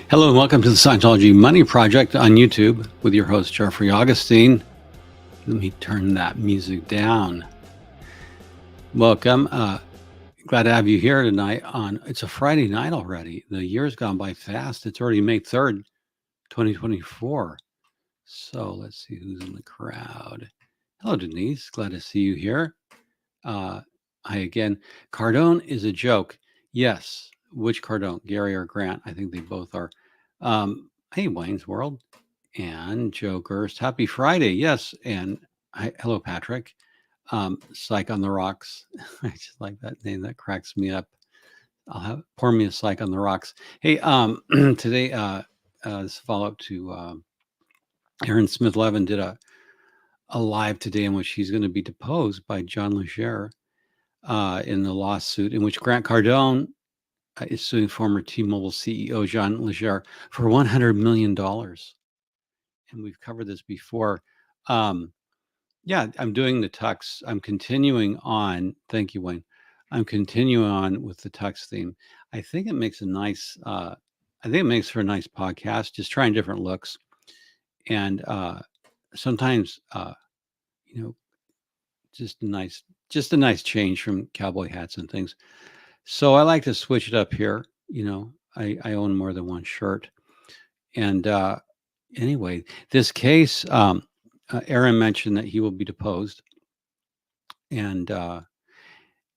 Hello and welcome to the Scientology Money Project on YouTube with your host, Jeffrey Augustine. Let me turn that music down. Welcome. Glad to have you here tonight it's a Friday night already. The year's gone by fast. It's already May 3rd, 2024. So let's see who's in the crowd. Hello, Denise. Glad to see you here. Hi again. Cardone is a joke. Yes. Which Cardone? Gary or Grant? I think they both are. Hey, Wayne's World and Joe Gerst. Happy Friday. Yes. And hello, Patrick. Psych on the Rocks. I just like that name. That cracks me up. Pour me a Psych on the Rocks. Hey, today, this follow-up to Aaron Smith-Levin did a live today in which he's going to be deposed by John Legere in the lawsuit in which Grant Cardone is suing former T-Mobile CEO John Legere for $100 million. And we've covered this before. Yeah, I'm doing the tux. I'm continuing on. Thank you, Wayne. I'm continuing on with the tux theme. I think it makes a nice, I think it makes for a nice podcast, just trying different looks. And sometimes, just a nice change from cowboy hats and things. So I like to switch it up here. I own more than one shirt. And anyway, this case, Aaron mentioned that he will be deposed. And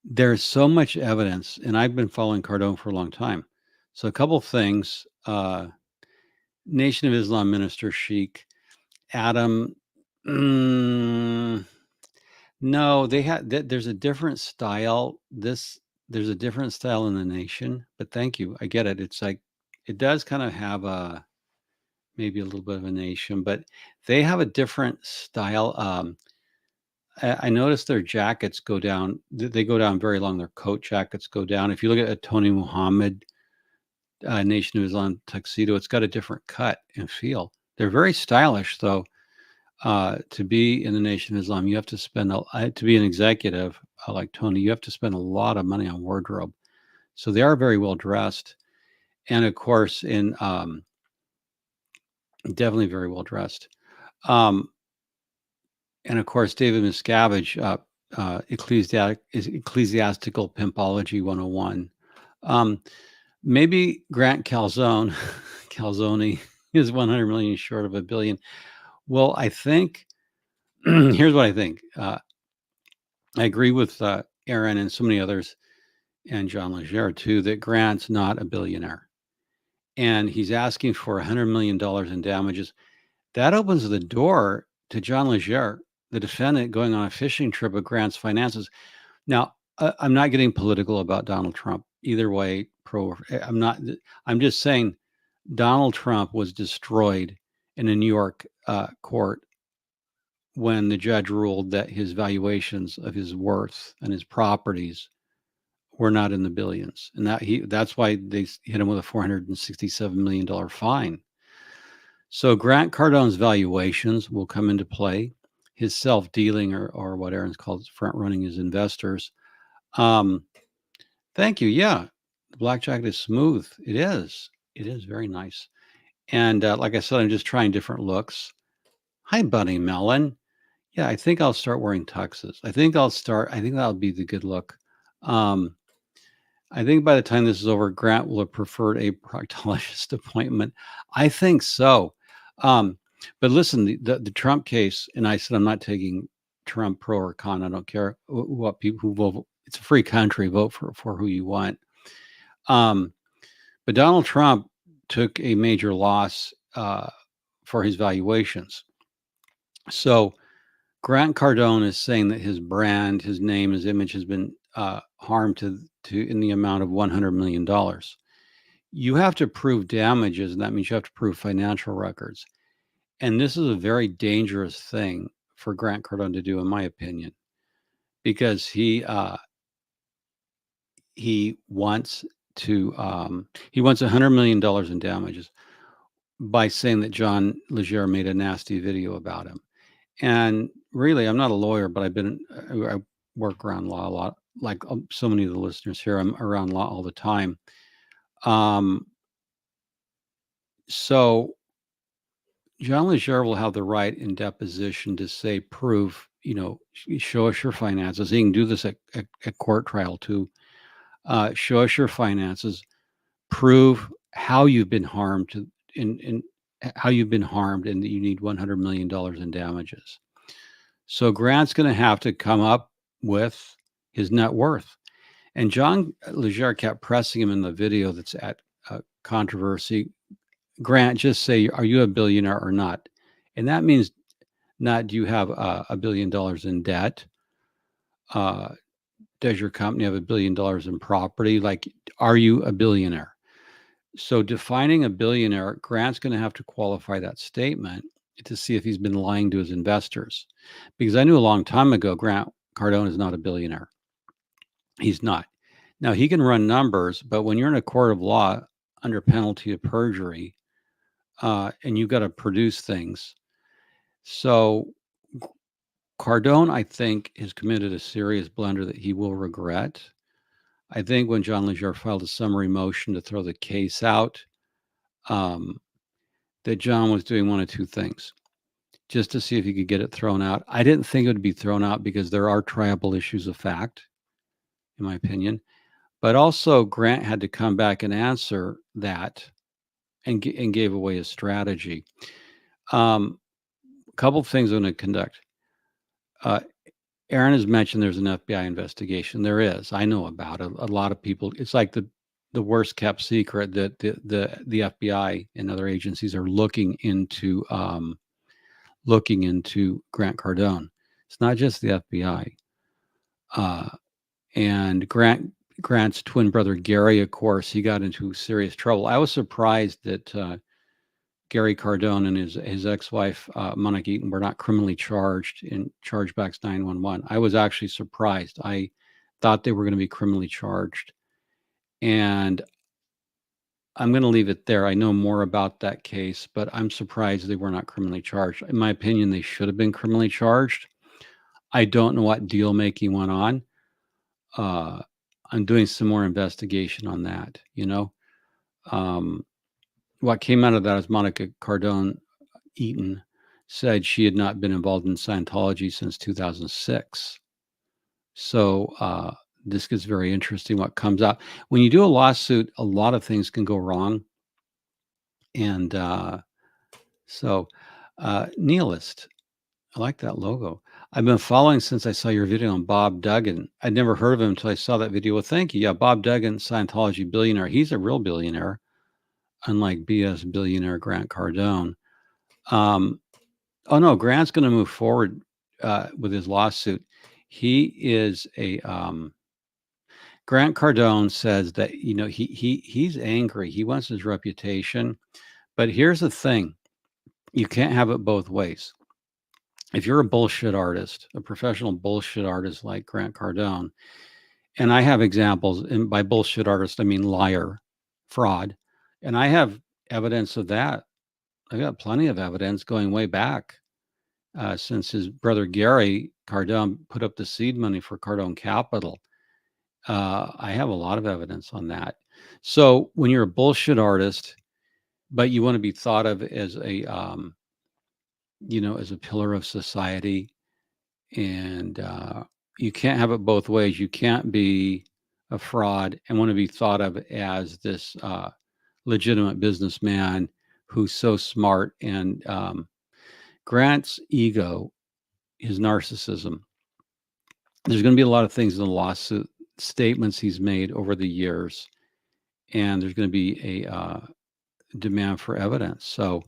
there's so much evidence, and I've been following Cardone for a long time. So a couple of things. Nation of Islam minister Sheikh, Adam, no, there's a different style. There's a different style in the Nation, but thank you. I get it. It's like, it does kind of have maybe a little bit of a Nation, but they have a different style. I noticed their jackets go down. They go down very long. Their coat jackets go down. If you look at a Tony Muhammad Nation of Islam tuxedo, it's got a different cut and feel. They're very stylish, though. To be in the Nation of Islam, you have to spend, to be an executive like Tony, you have to spend a lot of money on wardrobe. So they are very well dressed. And of course, definitely very well dressed. And of course, David Miscavige, Ecclesiastical Pimpology 101. Maybe Grant Calzone is 100 million short of $1 billion. Well, I think, here's what I think. I agree with Aaron and so many others, and John Legere too, that Grant's not a billionaire. And he's asking for $100 million in damages. That opens the door to John Legere, the defendant, going on a fishing trip with Grant's finances. Now, I'm not getting political about Donald Trump. Either way, I'm just saying Donald Trump was destroyed in a New York court when the judge ruled that his valuations of his worth and his properties were not in the billions. And that's why they hit him with a $467 million fine. So Grant Cardone's valuations will come into play, his self-dealing or what Aaron's called front-running his investors. Thank you. Yeah, the black jacket is smooth. It is very nice. And like I said, I'm just trying different looks. Hi, Bunny Melon. Yeah, I think I'll start wearing tuxes. I think that'll be the good look. I think by the time this is over, Grant will have preferred a proctologist appointment. I think so. But listen, the Trump case, and I said I'm not taking Trump pro or con. I don't care what people who vote. It's a free country. Vote for who you want. But Donald Trump took a major loss for his valuations. So Grant Cardone is saying that his brand, his name, his image has been harmed to in the amount of $100 million. you have to prove damages, and that means you have to prove financial records. And this is a very dangerous thing for Grant Cardone to do, in my opinion, because he wants $100 million in damages by saying that John Legere made a nasty video about him. And really, I'm not a lawyer, but I work around law a lot, like so many of the listeners here. I'm around law all the time. So John Legere will have the right in deposition to say, prove, show us your finances. He can do this at court trial too. Show us your finances, prove how you've been harmed and how you've been harmed, and that you need $100 million in damages. So Grant's going to have to come up with his net worth. And John Legere kept pressing him in the video that's at controversy. Grant, just say, are you a billionaire or not? And that means not, do you have $1 billion in debt? Does your company have $1 billion in property? Like, are you a billionaire? So defining a billionaire, Grant's going to have to qualify that statement to see if he's been lying to his investors. Because I knew a long time ago, Grant Cardone is not a billionaire. He's not. Now, he can run numbers, but when you're in a court of law under penalty of perjury, and you've got to produce things. So Cardone, I think, has committed a serious blunder that he will regret. I think when John Legere filed a summary motion to throw the case out, that John was doing one of two things, just to see if he could get it thrown out. I didn't think it would be thrown out because there are triable issues of fact, in my opinion. But also Grant had to come back and answer that and gave away his strategy. A couple of things I'm going to conduct. Aaron has mentioned there's an FBI investigation. There is. I know about it. A lot of people, it's like the worst kept secret that the FBI and other agencies are looking into Grant Cardone. It's not just the FBI. And Grant's twin brother Gary, of course, he got into serious trouble. I was surprised that Gary Cardone and his ex-wife Monica Eaton were not criminally charged in chargebacks 911. I was actually surprised. I thought they were going to be criminally charged, and I'm going to leave it there. I know more about that case, but I'm surprised they were not criminally charged. In my opinion, they should have been criminally charged. I don't know what deal making went on. I'm doing some more investigation on that. What came out of that is Monica Cardone Eaton said she had not been involved in Scientology since 2006. So this gets very interesting what comes out. When you do a lawsuit, a lot of things can go wrong. And Nihilist, I like that logo. I've been following since I saw your video on Bob Dugen. I'd never heard of him until I saw that video. Well, thank you. Yeah, Bob Dugen, Scientology billionaire. He's a real billionaire, unlike BS billionaire Grant Cardone. Oh no, Grant's going to move forward with his lawsuit. He is a Grant Cardone says that he's angry. He wants his reputation, but here's the thing: you can't have it both ways. If you're a bullshit artist, a professional bullshit artist like Grant Cardone, and I have examples, and by bullshit artist, I mean liar, fraud, and I have evidence of that. I got plenty of evidence going way back since his brother Gary Cardone put up the seed money for Cardone Capital. I have a lot of evidence on that. So when you're a bullshit artist, but you want to be thought of as a as a pillar of society, and you can't have it both ways. You can't be a fraud and want to be thought of as this legitimate businessman who's so smart. And Grant's ego, his narcissism, there's going to be a lot of things in the lawsuit, statements he's made over the years, and there's going to be a demand for evidence. So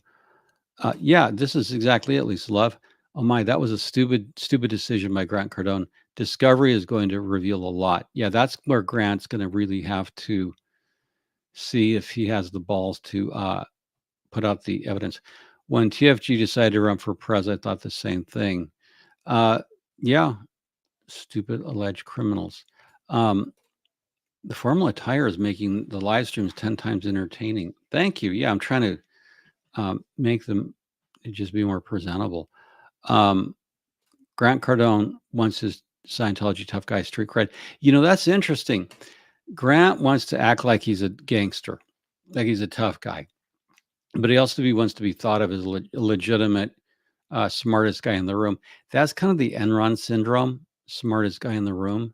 yeah, this is exactly it, Lisa Love. Oh my, that was a stupid decision by Grant Cardone. Discovery is going to reveal a lot. Yeah, that's where Grant's going to really have to see if he has the balls to put out the evidence. When TFG decided to run for president, I thought the same thing. Yeah, stupid alleged criminals. The Formula Tire is making the live streams 10 times entertaining. Thank you. Yeah, I'm trying to make them just be more presentable. Grant Cardone wants his Scientology tough guy street cred. That's interesting. Grant wants to act like he's a gangster, like he's a tough guy, but he also wants to be thought of as a legitimate, smartest guy in the room. That's kind of the Enron syndrome, smartest guy in the room.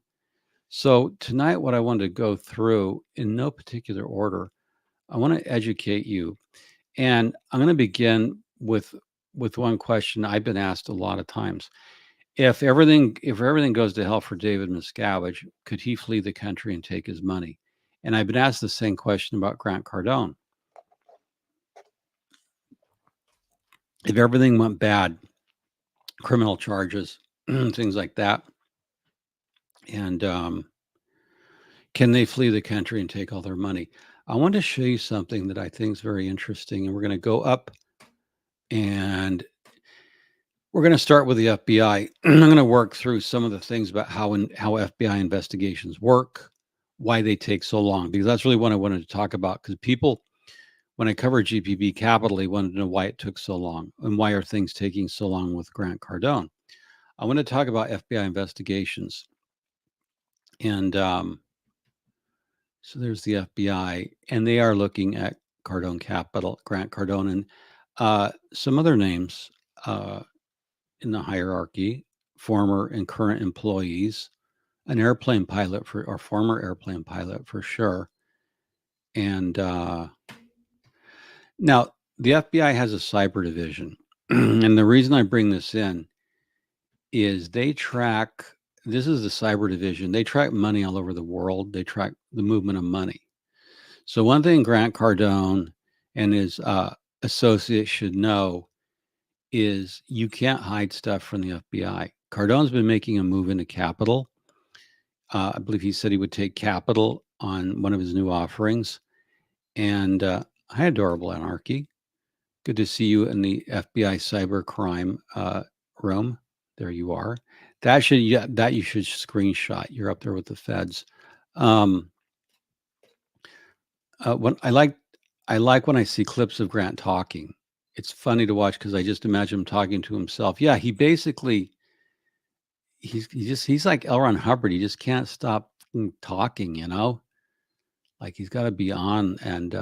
So tonight, what I wanted to go through in no particular order, I want to educate you, and I'm going to begin with one question I've been asked a lot of times. If everything goes to hell for David Miscavige, could he flee the country and take his money? And I've been asked the same question about Grant Cardone. If everything went bad, criminal charges, things like that, and can they flee the country and take all their money? I want to show you something that I think is very interesting, and we're going to go up, and we're going to start with the FBI. I'm going to work through some of the things about how FBI investigations work, why they take so long, because that's really what I wanted to talk about. Because people, when I covered GPB Capital, they wanted to know why it took so long and why are things taking so long with Grant Cardone. I want to talk about FBI investigations. And so there's the FBI, and they are looking at Cardone Capital, Grant Cardone, and some other names in the hierarchy, former and current employees, an airplane pilot or former airplane pilot for sure. And now the FBI has a cyber division. And the reason I bring this in is this is the cyber division. They track money all over the world. They track the movement of money. So one thing Grant Cardone and his associates should know is you can't hide stuff from the FBI. Cardone's been making a move into capital. I believe he said he would take capital on one of his new offerings. And hi, Adorable Anarchy. Good to see you in the FBI cybercrime room. There you are. That you should screenshot. You're up there with the feds. When I like when I see clips of Grant talking. It's funny to watch because I just imagine him talking to himself. Yeah, he basically he's like L. Ron Hubbard. He just can't stop talking, like he's got to be on. And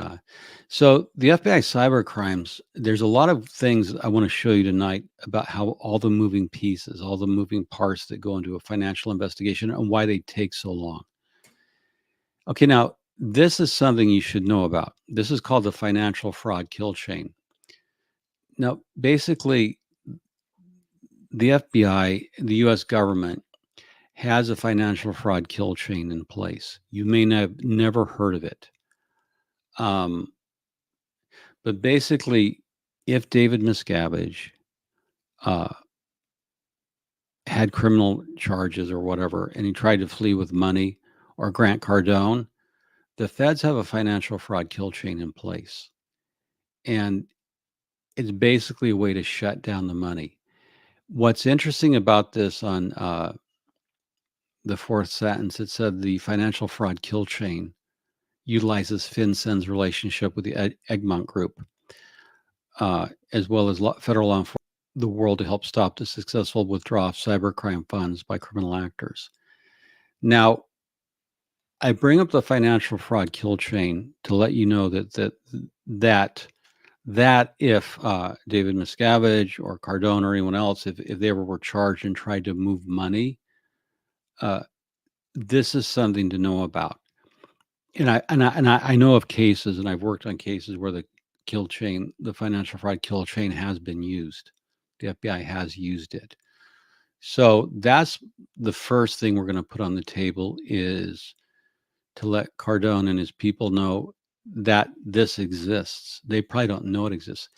so the FBI cyber crimes, there's a lot of things I want to show you tonight about how all the moving pieces, all the moving parts that go into a financial investigation and why they take so long. Okay, now this is something you should know about. This is called the financial fraud kill chain. Now, basically, the FBI, the US government, has a financial fraud kill chain in place. You may have never heard of it. But basically, if David Miscavige had criminal charges or whatever, and he tried to flee with money, or Grant Cardone, the feds have a financial fraud kill chain in place. And it's basically a way to shut down the money. What's interesting about this on the fourth sentence, it said the financial fraud kill chain utilizes FinCEN's relationship with the Eggmon Group, as well as federal law enforcement the world to help stop the successful withdrawal of cybercrime funds by criminal actors. Now, I bring up the financial fraud kill chain to let you know that if David Miscavige or Cardone or anyone else, if they ever were charged and tried to move money, this is something to know about. And I know of cases, and I've worked on cases where the kill chain, the financial fraud kill chain, has been used. The FBI has used it. So that's the first thing we're going to put on the table, is to let Cardone and his people know that this exists. They probably don't know it exists.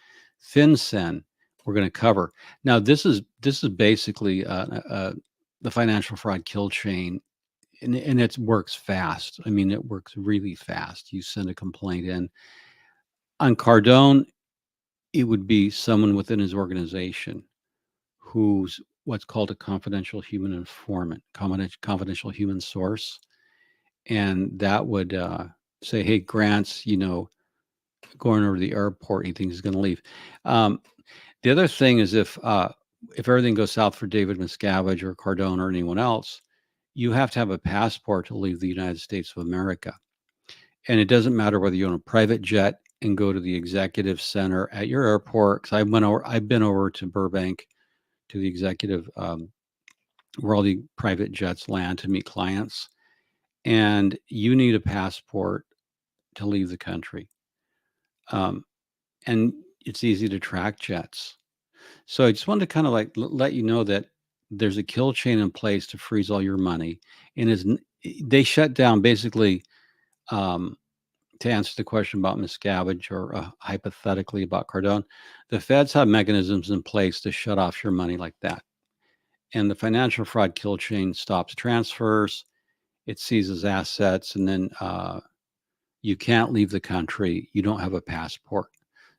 FinCEN, we're going to cover. Now, this is basically the financial fraud kill chain and it works fast. I mean, it works really fast. You send a complaint in. On Cardone, it would be someone within his organization who's what's called a confidential human informant, confidential human source. And that would say, hey, Grant's, going over to the airport, he thinks he's going to leave. The other thing is if everything goes south for David Miscavige or Cardone or anyone else, you have to have a passport to leave the United States of America. And it doesn't matter whether you own a private jet and go to the executive center at your airport. Because I've been over to Burbank to the executive where all the private jets land to meet clients, and you need a passport to leave the country. And it's easy to track jets. So I just wanted to kind of like let you know that there's a kill chain in place to freeze all your money. And they shut down basically, to answer the question about Miscavige or hypothetically about Cardone, the feds have mechanisms in place to shut off your money like that. And the financial fraud kill chain stops transfers, it seizes assets, and then you can't leave the country. You don't have a passport.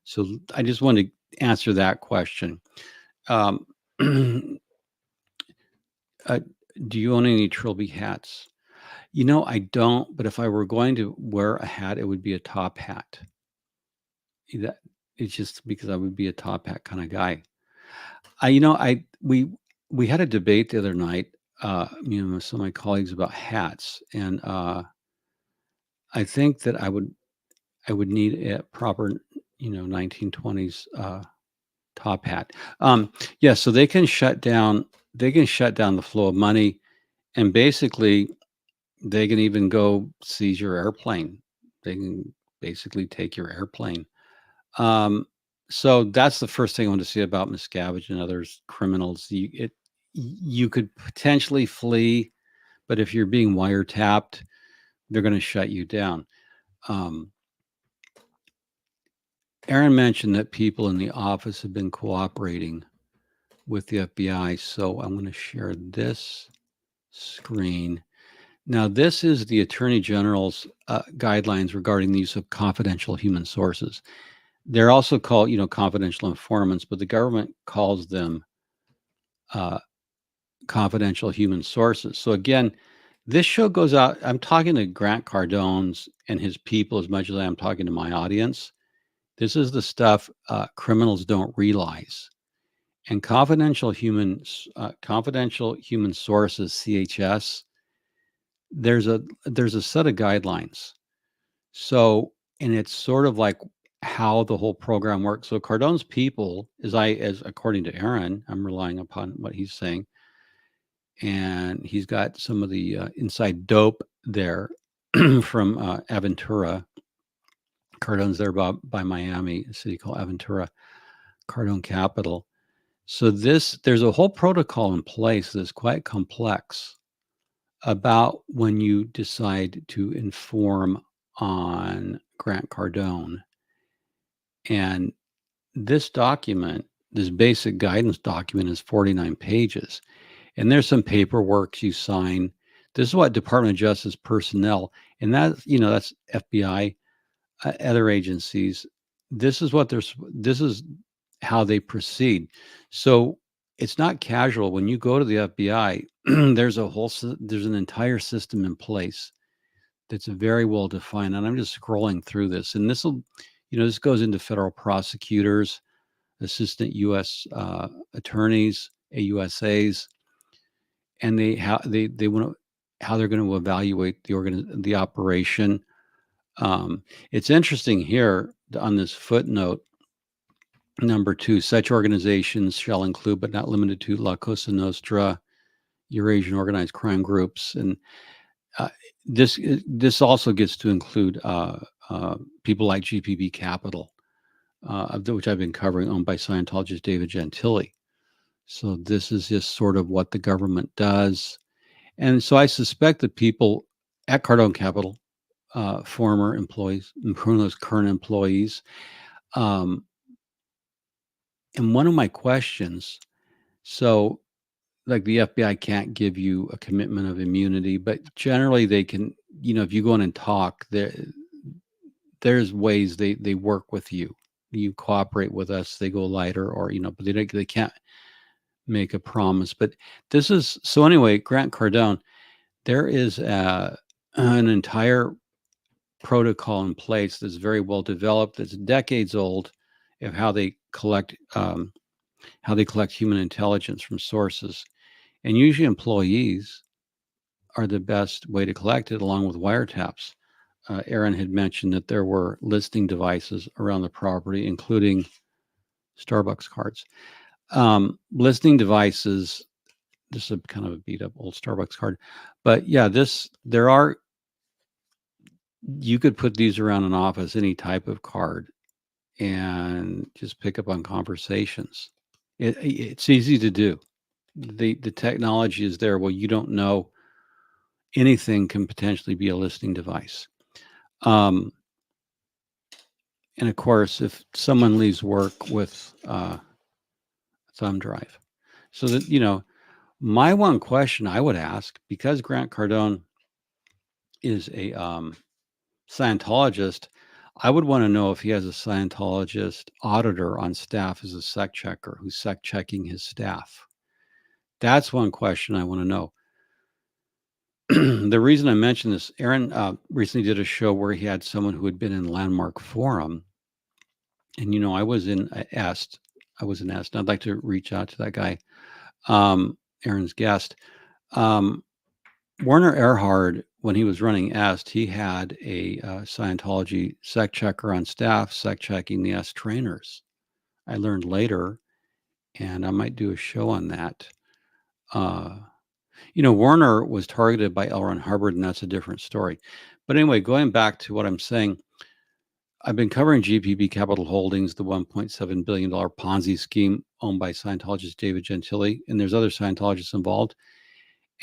So I just wanted to answer that question. Do you own any Trilby hats? I don't, but if I were going to wear a hat, it would be a top hat. It's just because I would be a top hat kind of guy. We had a debate the other night, with some of my colleagues about hats, and I think that I would need a proper, 1920s top hat. Yeah, so they can shut down the flow of money, and basically they can even go seize your airplane. They can basically take your airplane. So that's the first thing I want to say about Miscavige and others criminals. You could potentially flee, but if you're being wiretapped, they're going to shut you down. Aaron mentioned that people in the office have been cooperating with the FBI. So I'm going to share this screen. Now, this is the Attorney General's guidelines regarding the use of confidential human sources. They're also called, confidential informants, but the government calls them confidential human sources. So again, this show goes out. I'm talking to Grant Cardones and his people as much as I am talking to my audience. This is the stuff criminals don't realize. And confidential human sources, CHS, there's a set of guidelines. So, and it's sort of like how the whole program works. So Cardone's people, as according to Aaron, I'm relying upon what he's saying, and he's got some of the inside dope there from Aventura. Cardone's there by Miami, a city called Aventura, Cardone Capital. So there's a whole protocol in place that's quite complex about when you decide to inform on Grant Cardone. And this document, this basic guidance document, is 49 pages. And there's some paperwork you sign. This is what Department of Justice personnel, and that's FBI, other agencies. This is how they proceed. So it's not casual. When you go to the FBI, there's an entire system in place that's very well defined. And I'm just scrolling through this, and this goes into federal prosecutors, assistant U.S. Attorneys, AUSAs, and how they're going to evaluate the operation. It's interesting here on this footnote. Number 2, such organizations shall include, but not limited to, La Cosa Nostra, Eurasian organized crime groups, and this also gets to include people like GPB Capital, which I've been covering, owned by Scientologist David Gentile. So this is just sort of what the government does, and so I suspect that people at Cardone Capital, former employees, current employees. And one of my questions, so like the FBI can't give you a commitment of immunity, but generally they can, if you go in and talk, there's ways they work with you. You cooperate with us, they go lighter, or but they can't make a promise. But this is so anyway. Grant Cardone, there is an entire protocol in place that's very well developed. That's decades old of how they collect human intelligence from sources, and usually employees are the best way to collect it, along with wiretaps. Aaron had mentioned that there were listening devices around the property, including Starbucks cards. Listening devices. This is a kind of a beat up old Starbucks card, but yeah, you could put these around an office, any type of card, and just pick up on conversations. It's easy to do. The technology is there. Well, you don't know anything can potentially be a listening device. And of course, if someone leaves work with a thumb drive, so that my one question I would ask, because Grant Cardone is a Scientologist, I would want to know if he has a Scientologist auditor on staff as a sec checker who's sec checking his staff. That's one question I want to know. The reason I mentioned this, Aaron recently did a show where he had someone who had been in Landmark Forum. And, I was in Est. And I'd like to reach out to that guy, Aaron's guest. Werner Erhard, when he was running Est, he had a Scientology sec checker on staff, sec checking the Est trainers. I learned later, and I might do a show on that. Werner was targeted by L. Ron Hubbard, and that's a different story. But anyway, going back to what I'm saying, I've been covering GPB Capital Holdings, the $1.7 billion Ponzi scheme owned by Scientologist David Gentili, and there's other Scientologists involved.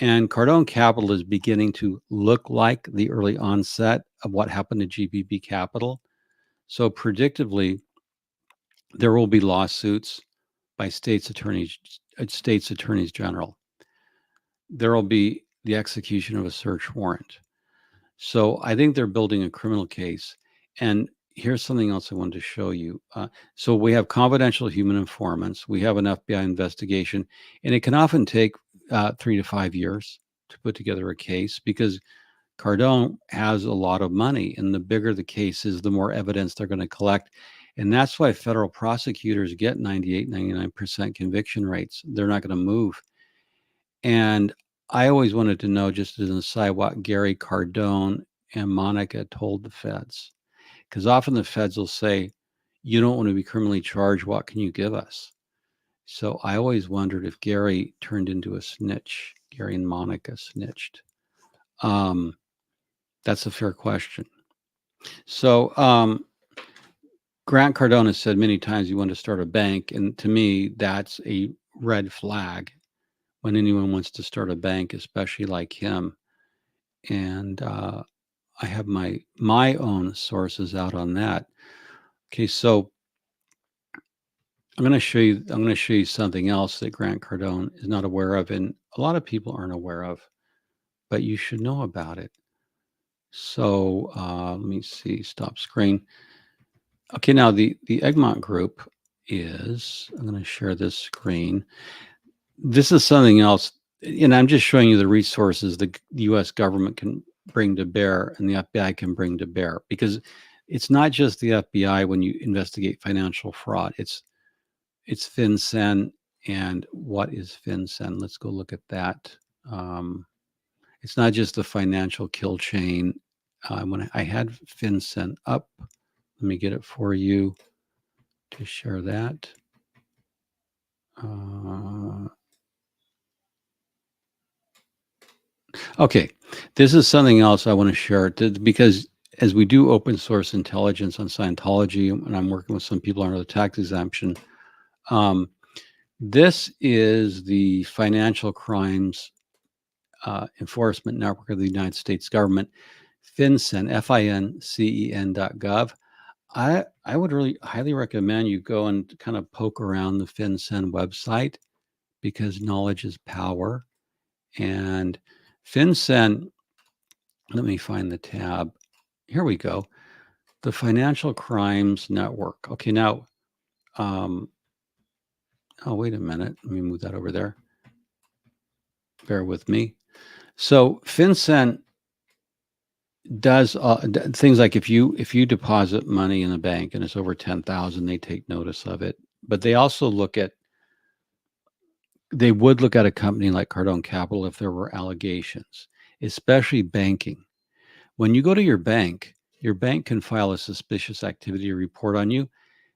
And Cardone Capital is beginning to look like the early onset of what happened to GPB Capital. So predictably, there will be lawsuits by states attorneys general. There will be the execution of a search warrant. So I think they're building a criminal case. And here's something else I wanted to show you. So we have confidential human informants. We have an FBI investigation, and it can often take 3 to 5 years to put together a case, because Cardone has a lot of money, and the bigger the case is, the more evidence they're going to collect. And that's why federal prosecutors get 98, 99% conviction rates. They're not going to move. And I always wanted to know, just as an aside, what Gary Cardone and Monica told the feds. Because often the feds will say, you don't want to be criminally charged. What can you give us? So I always wondered if Gary turned into a snitch. Gary and Monica snitched. That's a fair question. So Grant Cardone has said many times he wanted to start a bank. And to me, that's a red flag when anyone wants to start a bank, especially like him. And I have my own sources out on that. Okay, so I'm going to show you something else that Grant Cardone is not aware of, and a lot of people aren't aware of, but you should know about it. So let me see. Stop screen. Okay, now the Eggmon Group is. I'm going to share this screen. This is something else, and I'm just showing you the resources the U.S. government can bring to bear and the FBI can bring to bear, because it's not just the FBI when you investigate financial fraud. It's FinCEN. And what is FinCEN? Let's go look at that. It's not just the financial kill chain. When I had FinCEN up, let me get it for you to share that. Okay, this is something else I want to share, because as we do open source intelligence on Scientology, and I'm working with some people under the tax exemption, this is the Financial Crimes Enforcement Network of the United States government, FinCEN, FINCEN.gov. I would really highly recommend you go and kind of poke around the FinCEN website, because knowledge is power. And FinCEN, let me find the tab. Here we go. The Financial Crimes Network. Okay, now, oh, wait a minute. Let me move that over there. Bear with me. So FinCEN does things like if you deposit money in a bank and it's over 10,000, they take notice of it. But they also they would look at a company like Cardone Capital if there were allegations, especially banking. When you go to your bank can file a suspicious activity report on you.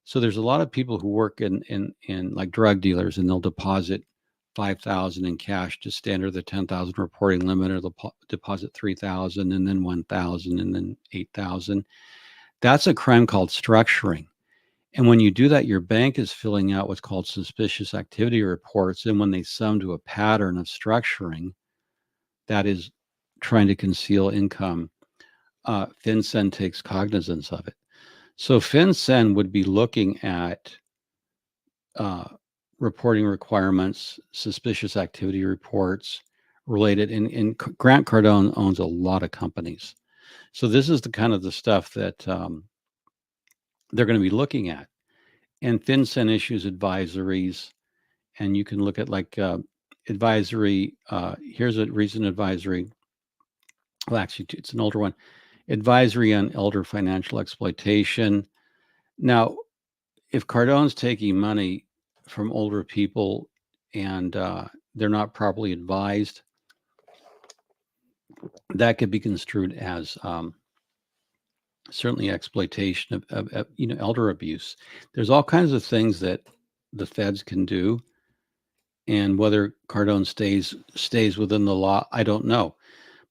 So there's a lot of people who work in like drug dealers, and they'll deposit 5,000 in cash to stay under the 10,000 reporting limit, or they'll deposit 3,000 and then 1,000 and then 8,000. That's a crime called structuring. And when you do that, your bank is filling out what's called suspicious activity reports. And when they sum to a pattern of structuring, that is trying to conceal income, FinCEN takes cognizance of it. So FinCEN would be looking at reporting requirements, suspicious activity reports related. And Grant Cardone owns a lot of companies. So this is the kind of the stuff that they're going to be looking at. And FinCEN issues advisories, and you can look at like advisory. Here's a recent advisory. Well, actually, it's an older one. Advisory on elder financial exploitation. Now, if Cardone's taking money from older people and they're not properly advised, that could be construed as certainly exploitation of elder abuse. There's all kinds of things that the feds can do, and whether Cardone stays within the law, I don't know.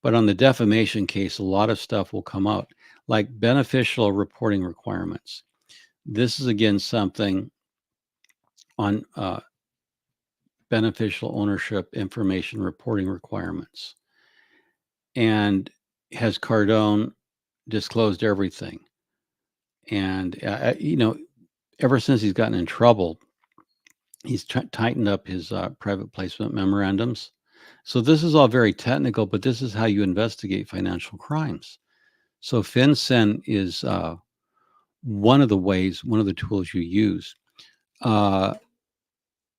But on the defamation case, a lot of stuff will come out, like beneficial reporting requirements. This is again something on beneficial ownership information reporting requirements. And has Cardone disclosed everything? And ever since he's gotten in trouble, he's tightened up his private placement memorandums. So this is all very technical, but this is how you investigate financial crimes. So FinCEN is one of the tools you use.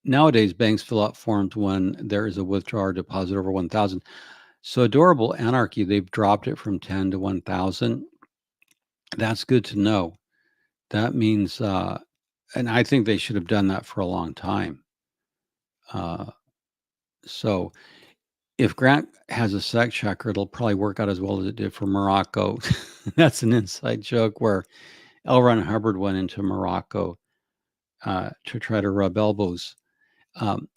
Nowadays, banks fill out forms when there is a withdrawal or deposit over 1,000. So Adorable Anarchy, they've dropped it from 10 to 1,000. That's good to know. That means, and I think they should have done that for a long time. So if Grant has a sex checker, it'll probably work out as well as it did for Morocco. That's an inside joke where L. Ron Hubbard went into Morocco to try to rub elbows. L.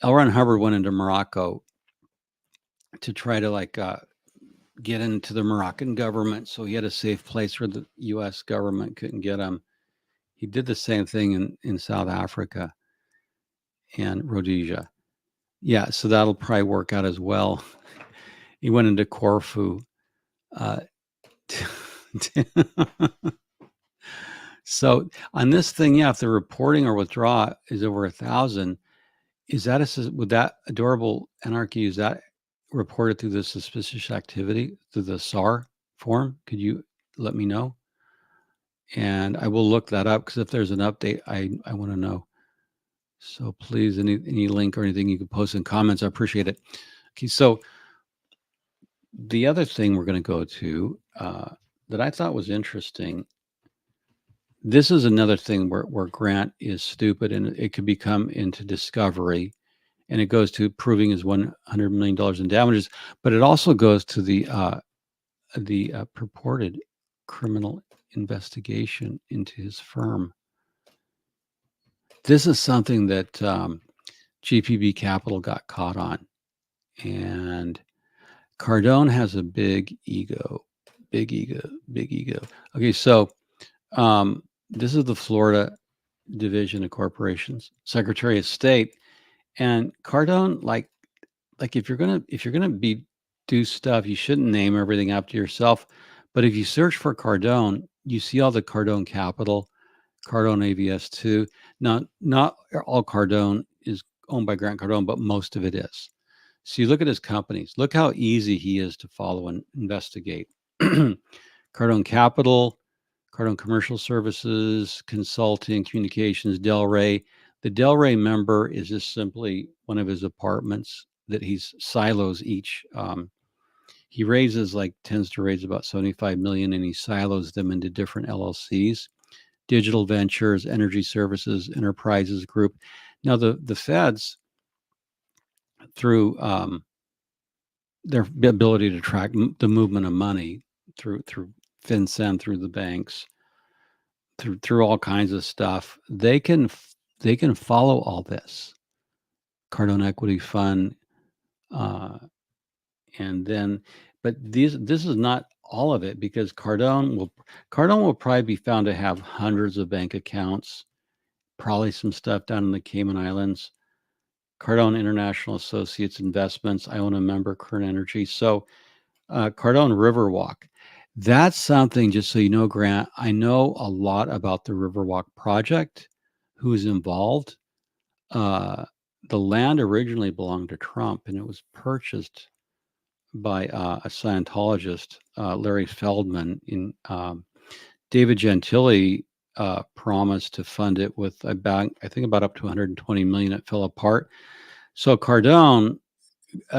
Ron Hubbard went into Morocco to try to get into the Moroccan government, so he had a safe place where the U.S. government couldn't get him. He did the same thing in South Africa and Rhodesia. Yeah, so that'll probably work out as well. He went into Corfu. So on this thing, yeah, if the reporting or withdraw is over 1,000, would that Adorable Anarchy, is that reported through the suspicious activity, through the SAR form? Could you let me know? And I will look that up, because if there's an update, I want to know. So please, any link or anything you can post in comments, I appreciate it. Okay, so the other thing we're going to go to that I thought was interesting, this is another thing where Grant is stupid, and it could become into discovery, and it goes to proving his $100 million in damages, but it also goes to the purported criminal investigation into his firm. This is something that GPB Capital got caught on, and Cardone has a big ego. Okay, so this is the Florida Division of Corporations, Secretary of State, and Cardone, like if you're gonna do stuff, you shouldn't name everything after yourself. But if you search for Cardone, you see all the Cardone Capital, Cardone AVS2. Now, not all Cardone is owned by Grant Cardone, but most of it is. So you look at his companies, look how easy he is to follow and investigate. Cardone Capital, Cardone Commercial Services, Consulting, Communications, Delray. The Delray member is just simply one of his apartments that he's silos each. He tends to raise about 75 million, and he silos them into different LLCs, Digital Ventures, Energy Services, Enterprises Group. Now the feds, through their ability to track the movement of money through FinCEN, through the banks, through all kinds of stuff, they can follow all this. Cardone Equity Fund, and then, but this is not all of it, because Cardone will probably be found to have hundreds of bank accounts, probably some stuff down in the Cayman Islands. Cardone International Associates Investments. I own a member, Current Energy. So Cardone Riverwalk. That's something, just so you know, Grant, I know a lot about the Riverwalk project, who's involved. The land originally belonged to Trump, and it was purchased by a Scientologist, Larry Feldman. David Gentili promised to fund it with about, I think, about up to 120 million. It fell apart. So Cardone,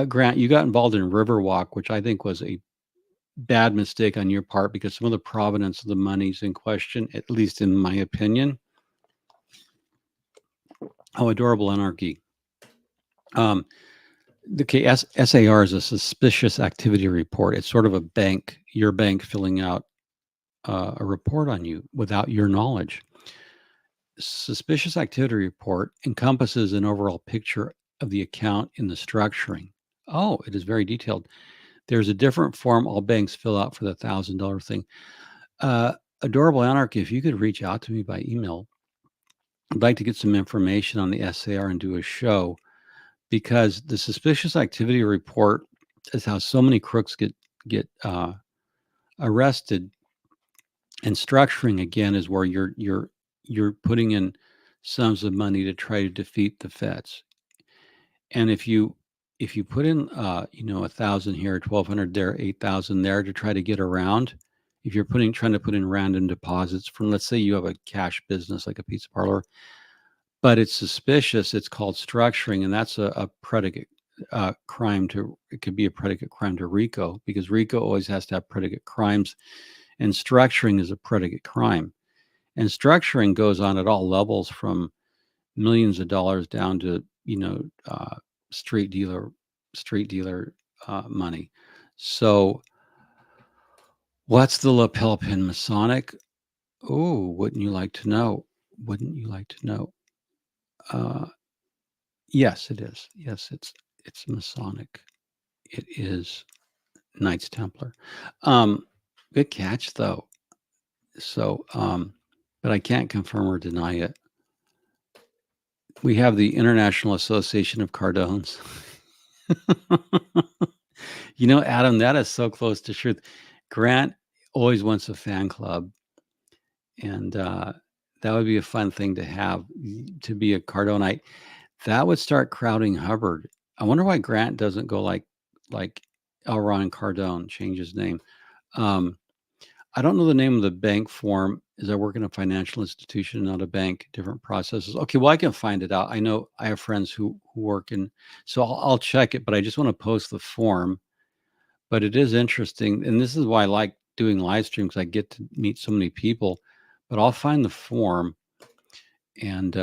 Grant, you got involved in Riverwalk, which I think was a bad mistake on your part, because some of the provenance of the monies in question, at least in my opinion. Oh, Adorable Anarchy. The SAR is a suspicious activity report. It's sort of a bank, your bank filling out a report on you without your knowledge. Suspicious activity report encompasses an overall picture of the account in the structuring. Oh, it is very detailed. There's a different form all banks fill out for the $1,000 thing. Adorable Anarchy, if you could reach out to me by email, I'd like to get some information on the SAR and do a show, because the suspicious activity report is how so many crooks get arrested, and structuring, again, is where you're putting in sums of money to try to defeat the feds. And if you put in 1,000 here, 1,200 there, 8,000 there, to try to get around, if you're trying to put in random deposits from, let's say you have a cash business like a pizza parlor, but it's suspicious, it's called structuring, and that's a predicate crime to, it could be a predicate crime to RICO, because RICO always has to have predicate crimes, and structuring is a predicate crime. And structuring goes on at all levels, from millions of dollars down to street dealer money. So what's the lapel pin? Masonic? Oh, wouldn't you like to know? Wouldn't you like to know? Yes, it is. Yes, it's Masonic. It is Knights Templar. Good catch, though. So, but I can't confirm or deny it. We have the International Association of Cardones. Adam, that is so close to truth. Grant always wants a fan club, and that would be a fun thing to have, to be a Cardonite. That would start crowding Hubbard. I wonder why Grant doesn't go like L. Ron Cardone, change his name. I don't know the name of the bank form. Is I work in a financial institution, not a bank, different processes. Okay, well, I can find it out. I know I have friends who work in, so I'll check it, but I just want to post the form. But it is interesting, and this is why I like doing live streams. I get to meet so many people, but I'll find the form. And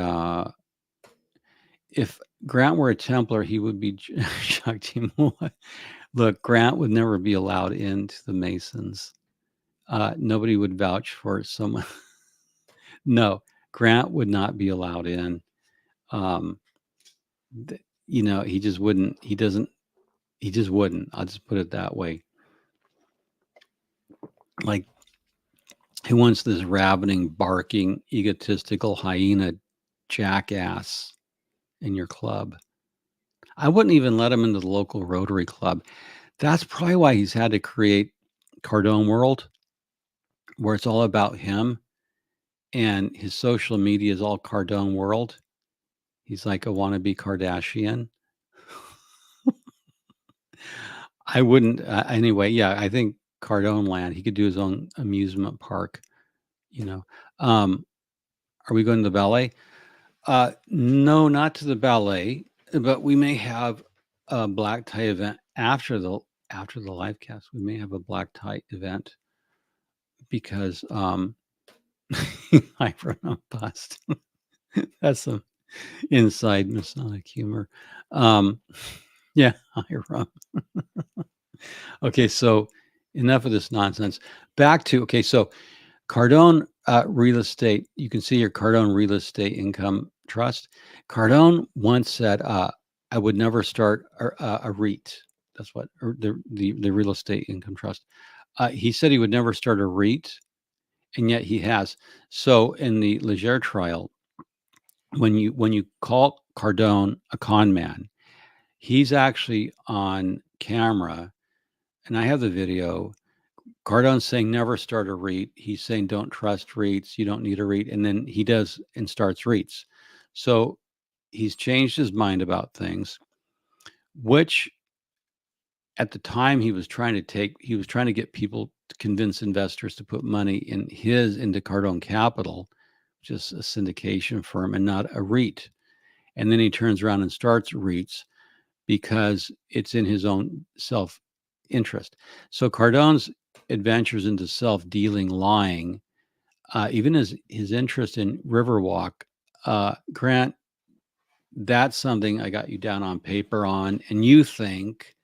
if Grant were a Templar, he would be shocked. Look, Grant would never be allowed into the Masons. Nobody would vouch for someone. No, Grant would not be allowed in. He just wouldn't. He just wouldn't. I'll just put it that way. Like, who wants this ravening, barking, egotistical hyena jackass in your club? I wouldn't even let him into the local Rotary Club. That's probably why he's had to create Cardone World, where it's all about him, and his social media is all Cardone World. He's like a wannabe Kardashian. I wouldn't anyway. Yeah, I think Cardone Land. He could do his own amusement park. You know, um, are we going to the ballet? No, not to the ballet, but we may have a black tie event after the live cast. We may have a black tie event because I run a bust. That's some inside Masonic humor. Um, yeah, I run. Okay, so enough of this nonsense. Back to so Cardone Real Estate. You can see your Cardone Real Estate Income Trust. Cardone once said, "I would never start a REIT." That's what the Real Estate Income Trust. He said he would never start a REIT, and yet he has. So in the Leger trial, when you call Cardone a con man, he's actually on camera, and I have the video. Cardone's saying never start a REIT. He's saying don't trust REITs. You don't need a REIT. And then he does and starts REITs. So he's changed his mind about things, which at the time he was trying to get people to convince investors to put money into Cardone Capital, which is a syndication firm and not a REIT. And then he turns around and starts REITs because it's in his own self interest. So Cardone's adventures into self-dealing lying, even his interest in Riverwalk, Grant, that's something I got you down on paper on, and you think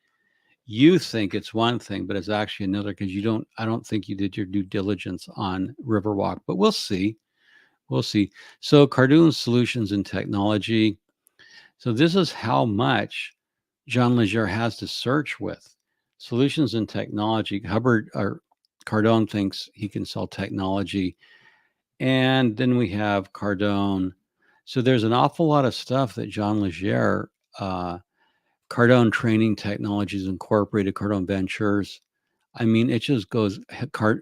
it's one thing, but it's actually another because I don't think you did your due diligence on Riverwalk, but we'll see. So Cardone Solutions and Technology. So this is how much John Leger has to search with. Solutions and Technology. Cardone thinks he can sell technology. And then we have Cardone. So there's an awful lot of stuff that John Leger, Cardone Training Technologies Incorporated, Cardone Ventures. I mean, it just goes,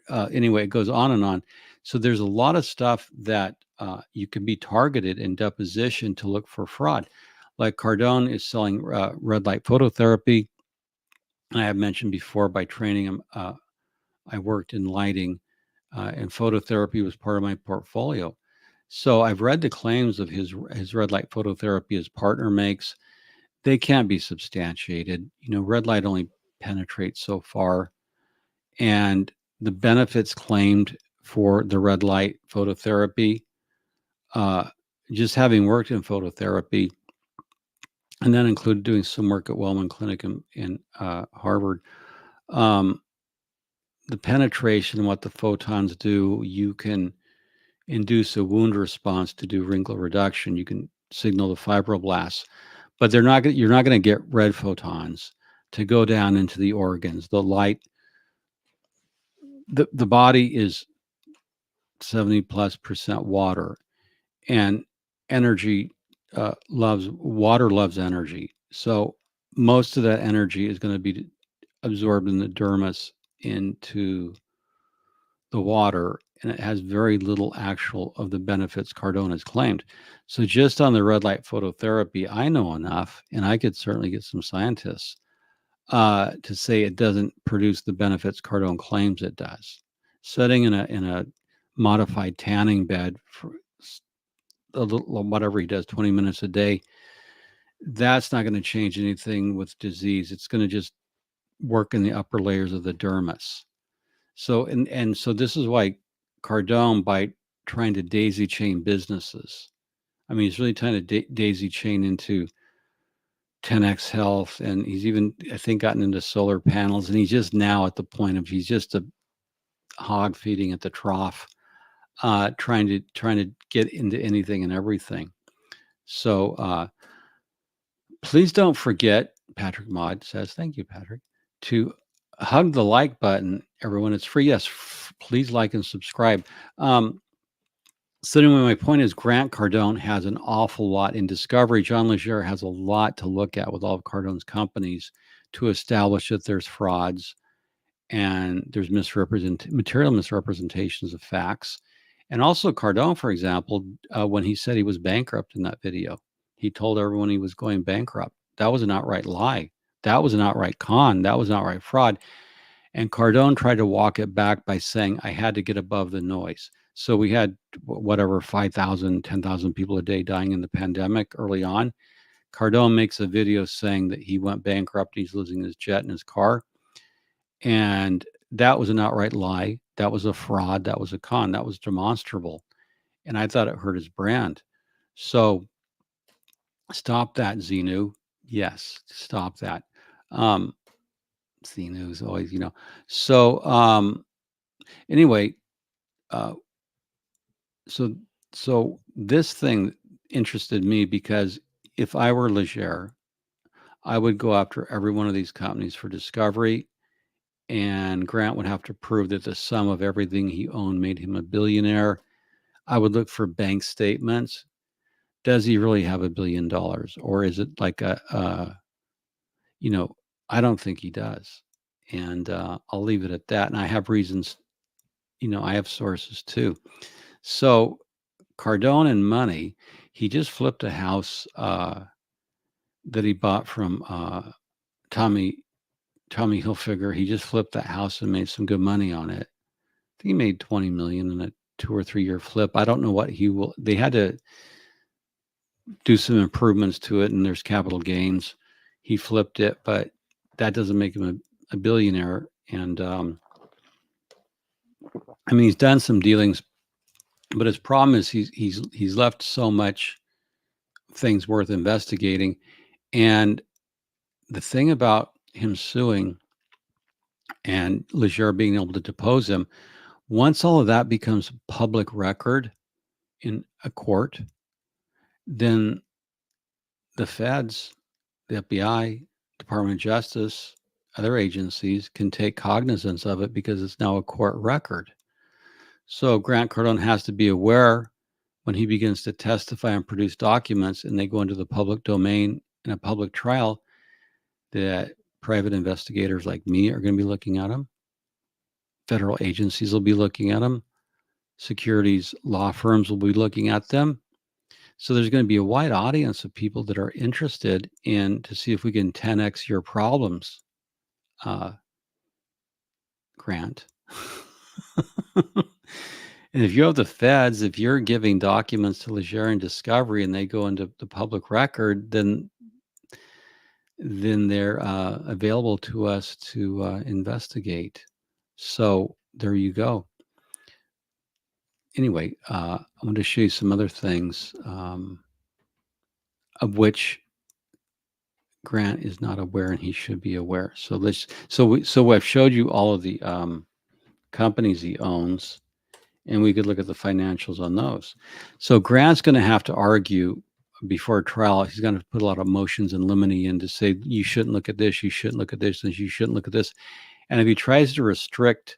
anyway, it goes on and on. So there's a lot of stuff that you can be targeted in deposition to look for fraud. Like Cardone is selling red light phototherapy. I have mentioned before by training him, I worked in lighting and phototherapy was part of my portfolio. So I've read the claims of his red light phototherapy his partner makes. They can't be substantiated. Red light only penetrates so far. And the benefits claimed for the red light phototherapy, just having worked in phototherapy, and that included doing some work at Wellman Clinic in Harvard. The penetration and what the photons do, you can induce a wound response to do wrinkle reduction. You can signal the fibroblasts, but you're not going to get red photons to go down into the organs. The light, the body is 70+% water, and energy water loves energy. So most of that energy is going to be absorbed in the dermis into the water, and it has very little actual of the benefits Cardone has claimed. So just on the red light phototherapy, I know enough, and I could certainly get some scientists to say it doesn't produce the benefits Cardone claims it does. Sitting in a modified tanning bed for a little, whatever he does, 20 minutes a day, that's not going to change anything with disease. It's going to just work in the upper layers of the dermis. So so this is why Cardone, by trying to daisy chain businesses, I mean, he's really trying to daisy chain into 10x Health, and he's even, I think, gotten into solar panels, and he's just now at the point of he's just a hog feeding at the trough, trying to get into anything and everything. So please don't forget, Patrick Maud says, thank you, Patrick, to hug the like button, everyone. It's free. Yes, please like and subscribe. So anyway, my point is Grant Cardone has an awful lot in discovery. John Leger has a lot to look at with all of Cardone's companies to establish that there's frauds and there's material misrepresentations of facts. And also Cardone, for example, when he said he was bankrupt in that video, He told everyone he was going bankrupt. That was an outright lie. That was an outright con. That was an outright fraud. And Cardone tried to walk it back by saying, I had to get above the noise. So we had whatever, 5,000, 10,000 people a day dying in the pandemic early on. Cardone makes a video saying that he went bankrupt. He's losing his jet and his car. And that was an outright lie. That was a fraud. That was a con. That was demonstrable. And I thought it hurt his brand. So stop that, Xenu. Yes, stop that. Xenu is always, So anyway, so this thing interested me because if I were Leger, I would go after every one of these companies for discovery, and Grant would have to prove that the sum of everything he owned made him a billionaire. I would look for bank statements. Does he really have $1 billion, or is it like I don't think he does, and I'll leave it at that. And I have reasons, I have sources too. So Cardone and money, he just flipped a house that he bought from Tommy Hilfiger. He just flipped that house and made some good money on it. I think he made 20 million in a 2 or 3 year flip. I don't know what they had to do some improvements to it, and there's capital gains. He flipped it, but that doesn't make him a billionaire. And he's done some dealings, but his problem is he's left so much things worth investigating. And the thing about him suing and Leger being able to depose him, once all of that becomes public record in a court, then the feds, the FBI, Department of Justice, other agencies can take cognizance of it because it's now a court record. So Grant Cardone has to be aware when he begins to testify and produce documents and they go into the public domain in a public trial, that private investigators like me are going to be looking at them. Federal agencies will be looking at them. Securities law firms will be looking at them. So there's going to be a wide audience of people that are interested in to see if we can 10x your problems, Grant. And if you have the feds, if you're giving documents to Leger and Discovery and they go into the public record, then they're available to us to investigate. So there you go. Anyway, I want to show you some other things of which Grant is not aware and he should be aware. So I've showed you all of the companies he owns, and we could look at the financials on those. So Grant's going to have to argue before trial. He's going to put a lot of motions in limine in to say, you shouldn't look at this, you shouldn't look at this, and you shouldn't look at this. And if he tries to restrict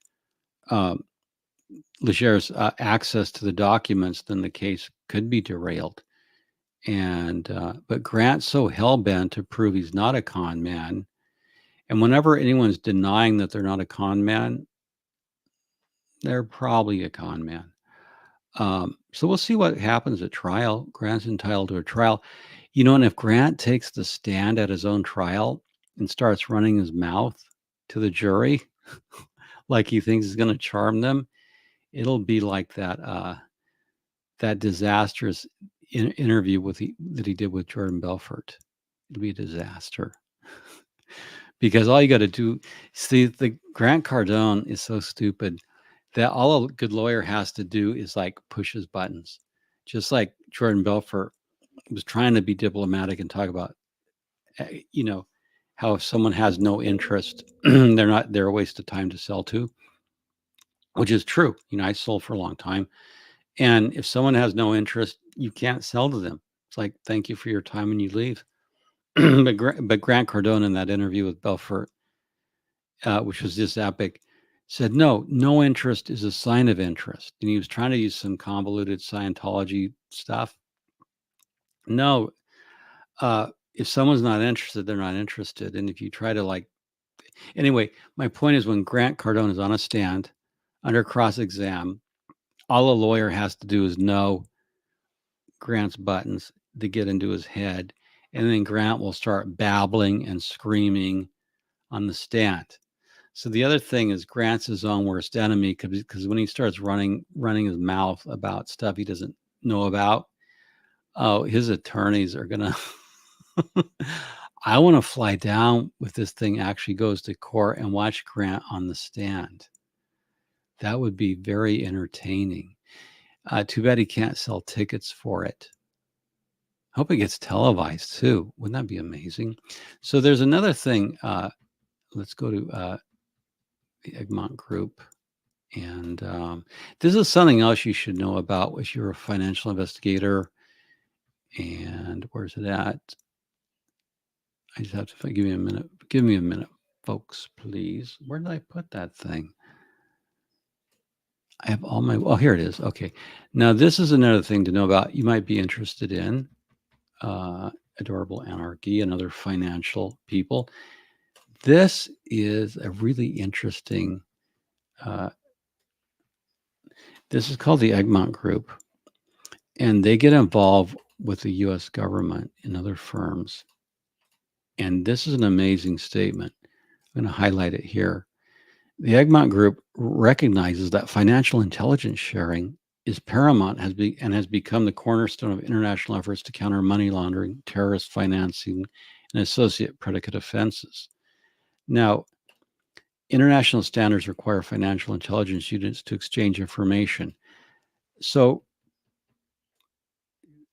Leger's access to the documents, then the case could be derailed. And but Grant's so hell-bent to prove he's not a con man. And whenever anyone's denying that they're not a con man, they're probably a con man. So we'll see what happens at trial. Grant's entitled to a trial. And if Grant takes the stand at his own trial and starts running his mouth to the jury like he thinks he's going to charm them, it'll be like that disastrous interview that he did with Jordan Belfort. It'll be a disaster. Because all you got to do, see, the Grant Cardone is so stupid that all a good lawyer has to do is like push his buttons. Just like Jordan Belfort was trying to be diplomatic and talk about, how if someone has no interest, they're a waste of time to sell to, which is true. I sold for a long time. And if someone has no interest, you can't sell to them. It's like, thank you for your time, and you leave. but Grant Cardone in that interview with Belfort, which was just epic, said, no interest is a sign of interest. And he was trying to use some convoluted Scientology stuff. No, if someone's not interested, they're not interested. And if you try to anyway, my point is when Grant Cardone is on a stand under cross-exam, all a lawyer has to do is know Grant's buttons. to get into his head. And then Grant will start babbling and screaming on the stand. So the other thing is Grant's his own worst enemy because when he starts running his mouth about stuff he doesn't know about, oh, his attorneys are gonna. I want to fly down if this thing actually goes to court and watch Grant on the stand. That would be very entertaining. Too bad he can't sell tickets for it. Hope it gets televised too. Wouldn't that be amazing? So there's another thing. Let's go to the Eggmon Group. And this is something else you should know about if you're a financial investigator. And where's it at? I just have to give me a minute. Give me a minute, folks, please. Where did I put that thing? I have all my, oh, here it is. Okay. Now, this is another thing to know about. You might be interested in Adorable Anarchy and other financial people. This is a really interesting, this is called the Eggmon Group. And they get involved with the U.S. government and other firms. And this is an amazing statement. I'm going to highlight it here. The Eggmon Group recognizes that financial intelligence sharing is paramount and has become the cornerstone of international efforts to counter money laundering, terrorist financing, and associate predicate offenses. Now, international standards require financial intelligence units to exchange information. So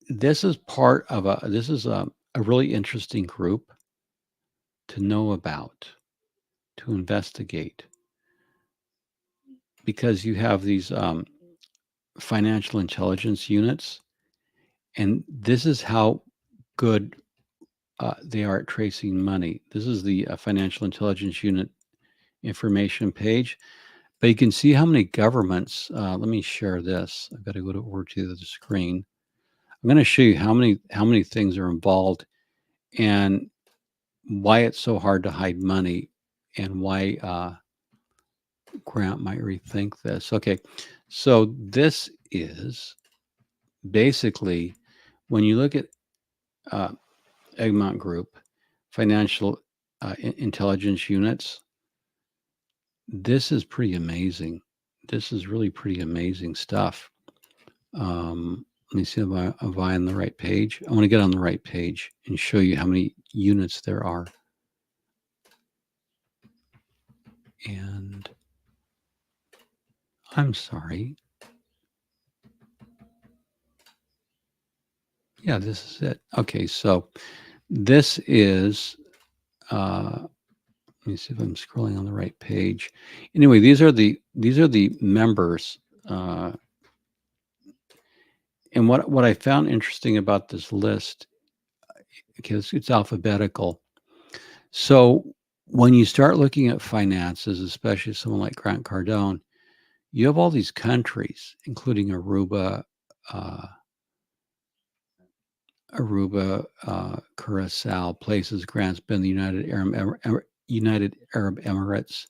this is part of a really interesting group to know about, to investigate, because you have these financial intelligence units, and this is how good they are at tracing money. This is the financial intelligence unit information page, but you can see how many governments. Let me share this. I've got to go over to the screen. I'm going to show you how many things are involved and why it's so hard to hide money and why Grant might rethink this. Okay, so this is basically when you look at Eggmon Group financial intelligence units. This is pretty amazing. This is really pretty amazing stuff. Let me see if I'm on the right page. I want to get on the right page and show you how many units there are. And I'm sorry. Yeah, this is it. Okay, so this is, let me see if I'm scrolling on the right page. Anyway, these are the members. And what I found interesting about this list, because it's alphabetical. So when you start looking at finances, especially someone like Grant Cardone, you have all these countries, including Aruba, Curacao, places Grant's been, the United Arab Emirates.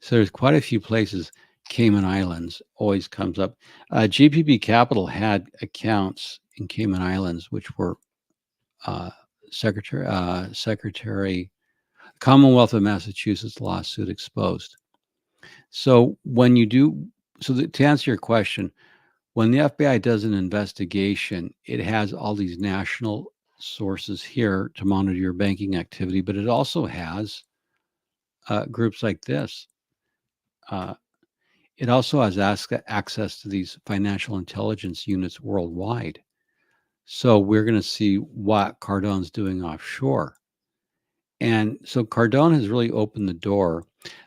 So there's quite a few places. Cayman Islands always comes up. GPB Capital had accounts in Cayman Islands, which were Secretary Commonwealth of Massachusetts lawsuit exposed. So when you do, to answer your question, when the FBI does an investigation, it has all these national sources here to monitor your banking activity, but it also has groups like this. It also has access to these financial intelligence units worldwide. So we're going to see what Cardone's doing offshore. And so Cardone has really opened the door.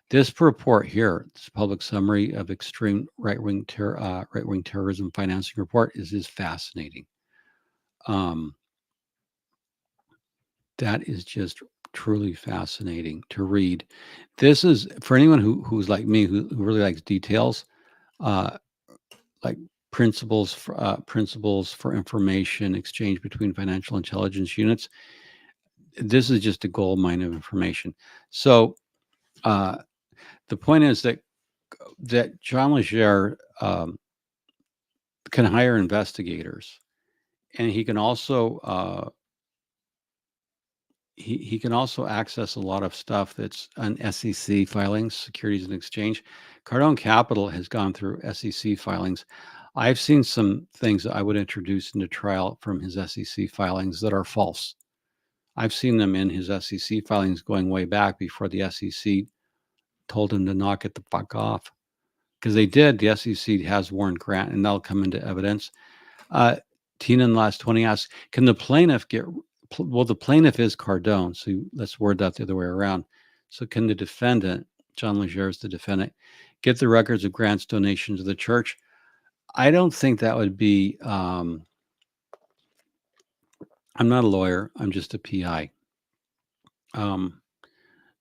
This report here, this public summary of extreme right-wing terrorism financing report is fascinating. That is just truly fascinating to read. This is for anyone who's like me, who really likes details, like principles for information exchange between financial intelligence units. This is just a gold mine of information. So the point is that John Legere can hire investigators, and he can also he can also access a lot of stuff that's on SEC filings, Securities and Exchange. Cardone Capital has gone through SEC filings. I've seen some things that I would introduce into trial from his SEC filings that are false. I've seen them in his SEC filings going way back before the SEC told him to knock it the fuck off. Because they did. The SEC has warned Grant, and that'll come into evidence. Tina in the last 20 asks, can the plaintiff get, well, the plaintiff is Cardone, so let's word that the other way around. So can the defendant, John Legere is the defendant, get the records of Grant's donation to the church? I don't think that would be, I'm not a lawyer, I'm just a PI.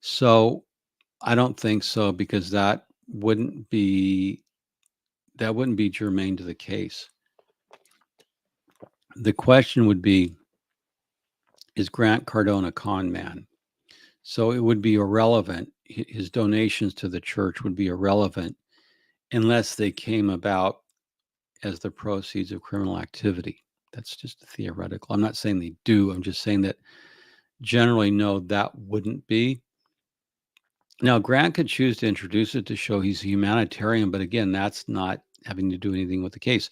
So I don't think so, because that wouldn't be germane to the case. The question would be, is Grant Cardone a con man? So it would be irrelevant. His donations to the church would be irrelevant unless they came about as the proceeds of criminal activity. That's just theoretical. I'm not saying they do. I'm just saying that generally, no, that wouldn't be. Now, Grant could choose to introduce it to show he's a humanitarian, but again, that's not having to do anything with the case.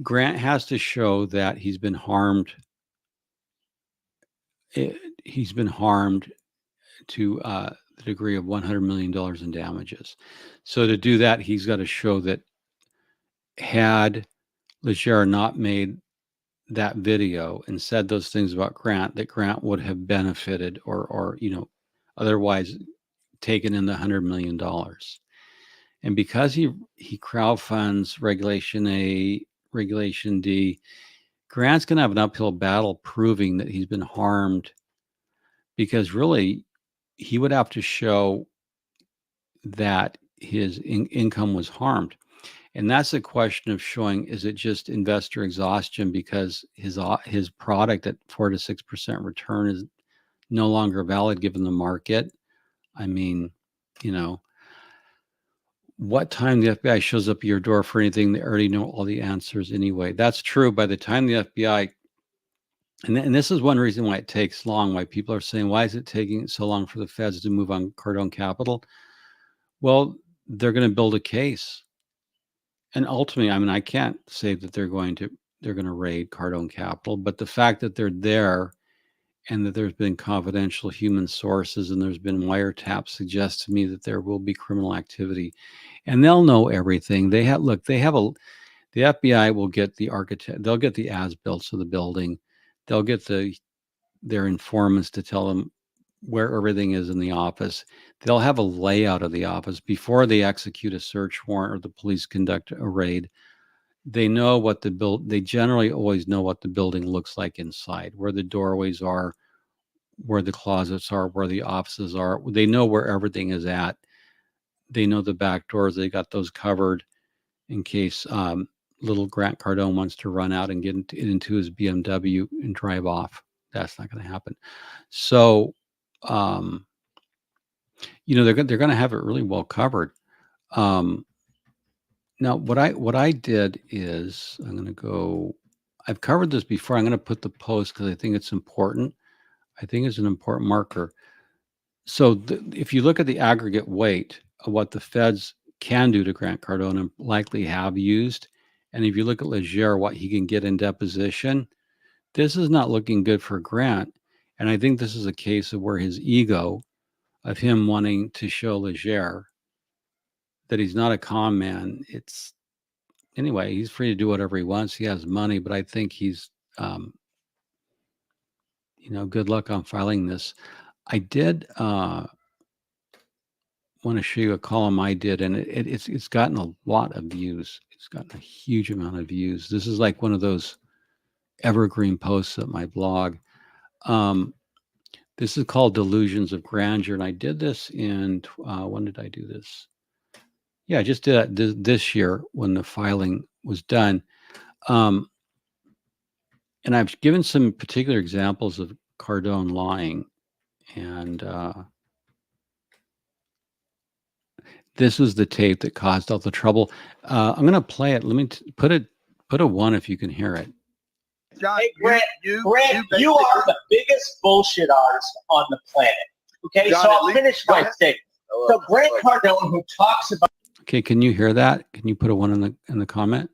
Grant has to show that he's been harmed. He's been harmed to the degree of $100 million in damages. So to do that, he's got to show that had Legere not made that video and said those things about Grant, that Grant would have benefited or otherwise taken in the $100 million. And because he crowdfunds Regulation A, Regulation D, Grant's going to have an uphill battle proving that he's been harmed, because really he would have to show that his income was harmed. And that's a question of showing, is it just investor exhaustion because his product at 4 to 6% return is no longer valid given the market? I mean, what time the FBI shows up at your door for anything, they already know all the answers anyway. That's true. By the time the FBI, and this is one reason why it takes long, why people are saying, why is it taking so long for the feds to move on Cardone Capital? Well, they're going to build a case. And ultimately, I mean, I can't say that they're going to raid Cardone Capital, but the fact that they're there and that there's been confidential human sources and there's been wiretaps suggests to me that there will be criminal activity, and they'll know everything. The FBI will get the architect, they'll get the as-built of the building, they'll get their informants to tell them where everything is in the office. They'll have a layout of the office before they execute a search warrant or the police conduct a raid. They know what they generally always know what the building looks like inside, where the doorways are, where the closets are, where the offices are. They know where everything is at. They know the back doors. They got those covered in case little Grant Cardone wants to run out and get into his BMW and drive off. That's not going to happen. So, they're going to have it really well covered. Now, what I did is I've covered this before. I'm going to put the post because I think it's important. I think it's an important marker. So if you look at the aggregate weight of what the feds can do to Grant Cardone and likely have used, and if you look at Legere, what he can get in deposition, this is not looking good for Grant. And I think this is a case of where his ego, of him wanting to show Legere that he's not a con man, anyway, he's free to do whatever he wants. He has money, but I think he's, good luck on filing this. I did want to show you a column I did, and it's gotten a lot of views. It's gotten a huge amount of views. This is like one of those evergreen posts at my blog. This is called Delusions of Grandeur, and I did this in, when did I do this? Yeah, I just did it this year when the filing was done. And I've given some particular examples of Cardone lying. And this was the tape that caused all the trouble. I'm going to play it. Let me put a 1 if you can hear it. John, hey, Grant, you are the biggest bullshit artist on the planet. Okay, John, so I'll finish my statement. So Grant Cardone, who talks about... Okay, can you hear that? Can you put a 1 in the comment?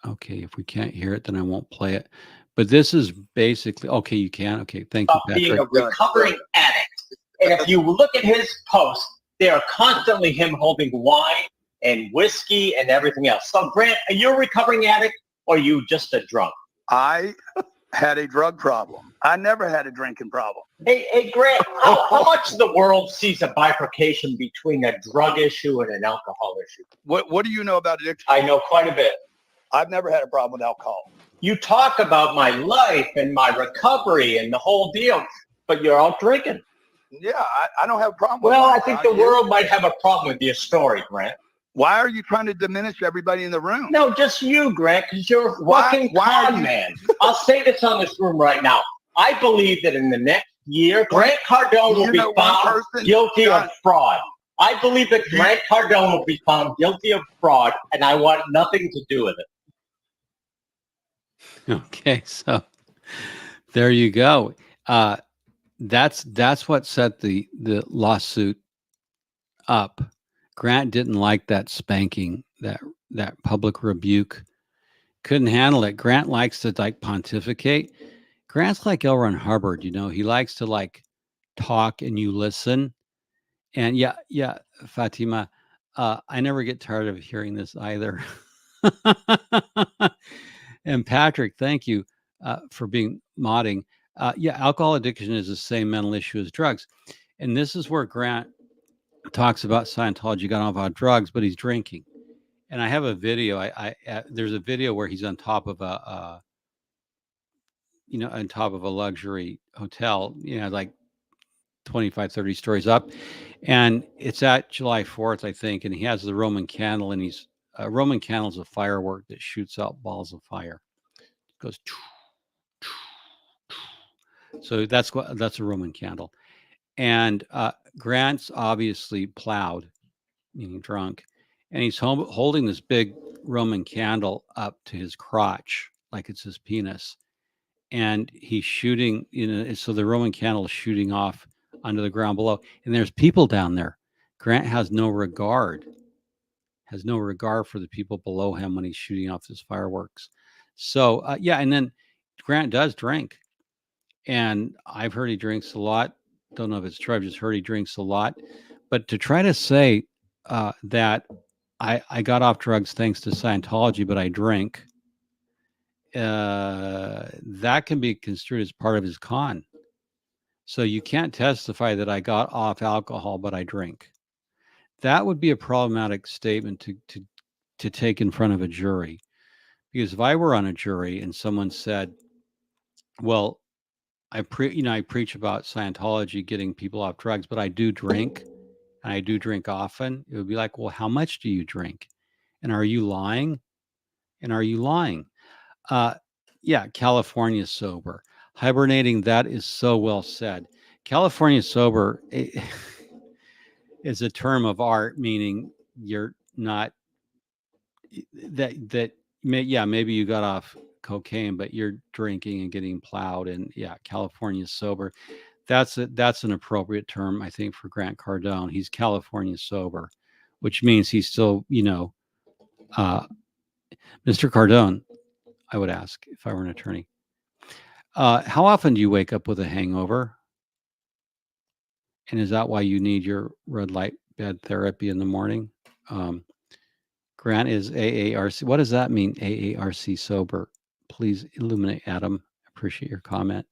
Okay, if we can't hear it, then I won't play it. But this is basically, okay, you can. Okay, thank you, Patrick. Being a recovering addict. And if you look at his posts, they are constantly him holding wine and whiskey and everything else. So Grant, are you a recovering addict or are you just a drunk? I had a drug problem. I never had a drinking problem. Hey Grant, how much of the world sees a bifurcation between a drug issue and an alcohol issue? What do you know about addiction? I know quite a bit. I've never had a problem with alcohol. You talk about my life and my recovery and the whole deal, but you're out drinking. Yeah, I don't have a problem with Well, that. I think the world might have a problem with your story, Grant. Why are you trying to diminish everybody in the room? No, just you, Grant, because you're a fucking con man. I'll say this on this room right now. I believe that in the next year, Grant Cardone will be found guilty of fraud. I believe that Grant Cardone will be found guilty of fraud, and I want nothing to do with it. Okay, so there you go. That's what set the lawsuit up. Grant didn't like that spanking, that public rebuke. Couldn't handle it. Grant likes to like pontificate. Grant's like L. Ron Hubbard, you know. He likes to like talk and you listen. And yeah, Fatima, I never get tired of hearing this either. And Patrick, thank you for being modding. Yeah, alcohol addiction is the same mental issue as drugs. And this is where Grant talks about Scientology got off on drugs, but he's drinking. And I have a video. There's a video where he's on top of on top of a luxury hotel, like 25, 30 stories up. And it's at July 4th, I think. And he has the Roman candle, and Roman candle is a firework that shoots out balls of fire. It goes. So that's a Roman candle. And Grant's obviously plowed, meaning drunk, and he's holding this big Roman candle up to his crotch like it's his penis. And he's shooting, so the Roman candle is shooting off onto the ground below. And there's people down there. Grant has no regard for the people below him when he's shooting off his fireworks. So, and then Grant does drink. And I've heard he drinks a lot. Don't know if it's true. I've just heard he drinks a lot. But to try to say that I got off drugs thanks to Scientology, but I drink, that can be construed as part of his con. So you can't testify that I got off alcohol, but I drink. That would be a problematic statement to take in front of a jury. Because if I were on a jury and someone said, well, I preach about Scientology getting people off drugs, but I do drink, and I do drink often. It would be like, well, how much do you drink? And are you lying? Yeah, California sober. Hibernating, that is so well said. California sober is a term of art, meaning you're not maybe you got off cocaine, but you're drinking and getting plowed, and California sober. That's an appropriate term, I think, for Grant Cardone. He's California sober, which means he's still, Mr. Cardone, I would ask if I were an attorney. How often do you wake up with a hangover? And is that why you need your red light bed therapy in the morning? Grant is AARC. What does that mean, AARC sober? Please illuminate, Adam. Appreciate your comment.